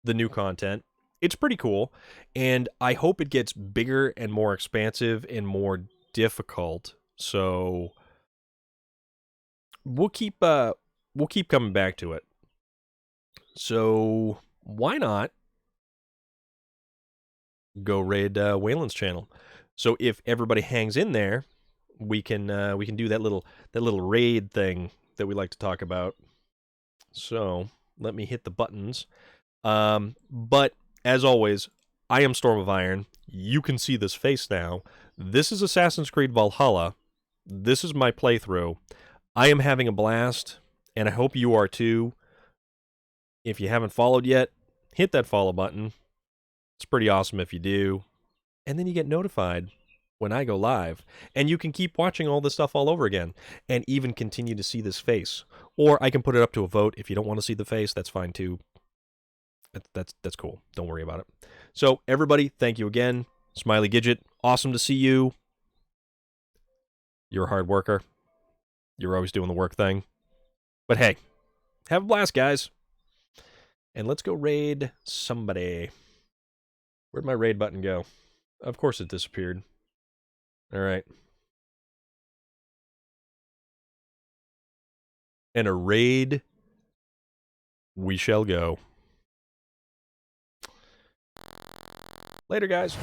the new content. It's pretty cool, and I hope it gets bigger and more expansive and more difficult. So we'll keep coming back to it. So why not go raid Waylon's channel? So if everybody hangs in there, we can do that little raid thing that we like to talk about. So let me hit the buttons. But as always, I am Storm of Iron. You can see this face now. This is Assassin's Creed Valhalla. This is my playthrough. I am having a blast, and I hope you are too. If you haven't followed yet, hit that follow button. It's pretty awesome if you do. And then you get notified when I go live. And you can keep watching all this stuff all over again, and even continue to see this face. Or I can put it up to a vote. If you don't want to see the face, that's fine too. That's cool. Don't worry about it. So, everybody, thank you again. Smiley Gidget, awesome to see you. You're a hard worker. You're always doing the work thing. But hey, have a blast, guys. And let's go raid somebody. Where'd my raid button go? Of course it disappeared. All right. And a raid we shall go. Later, guys.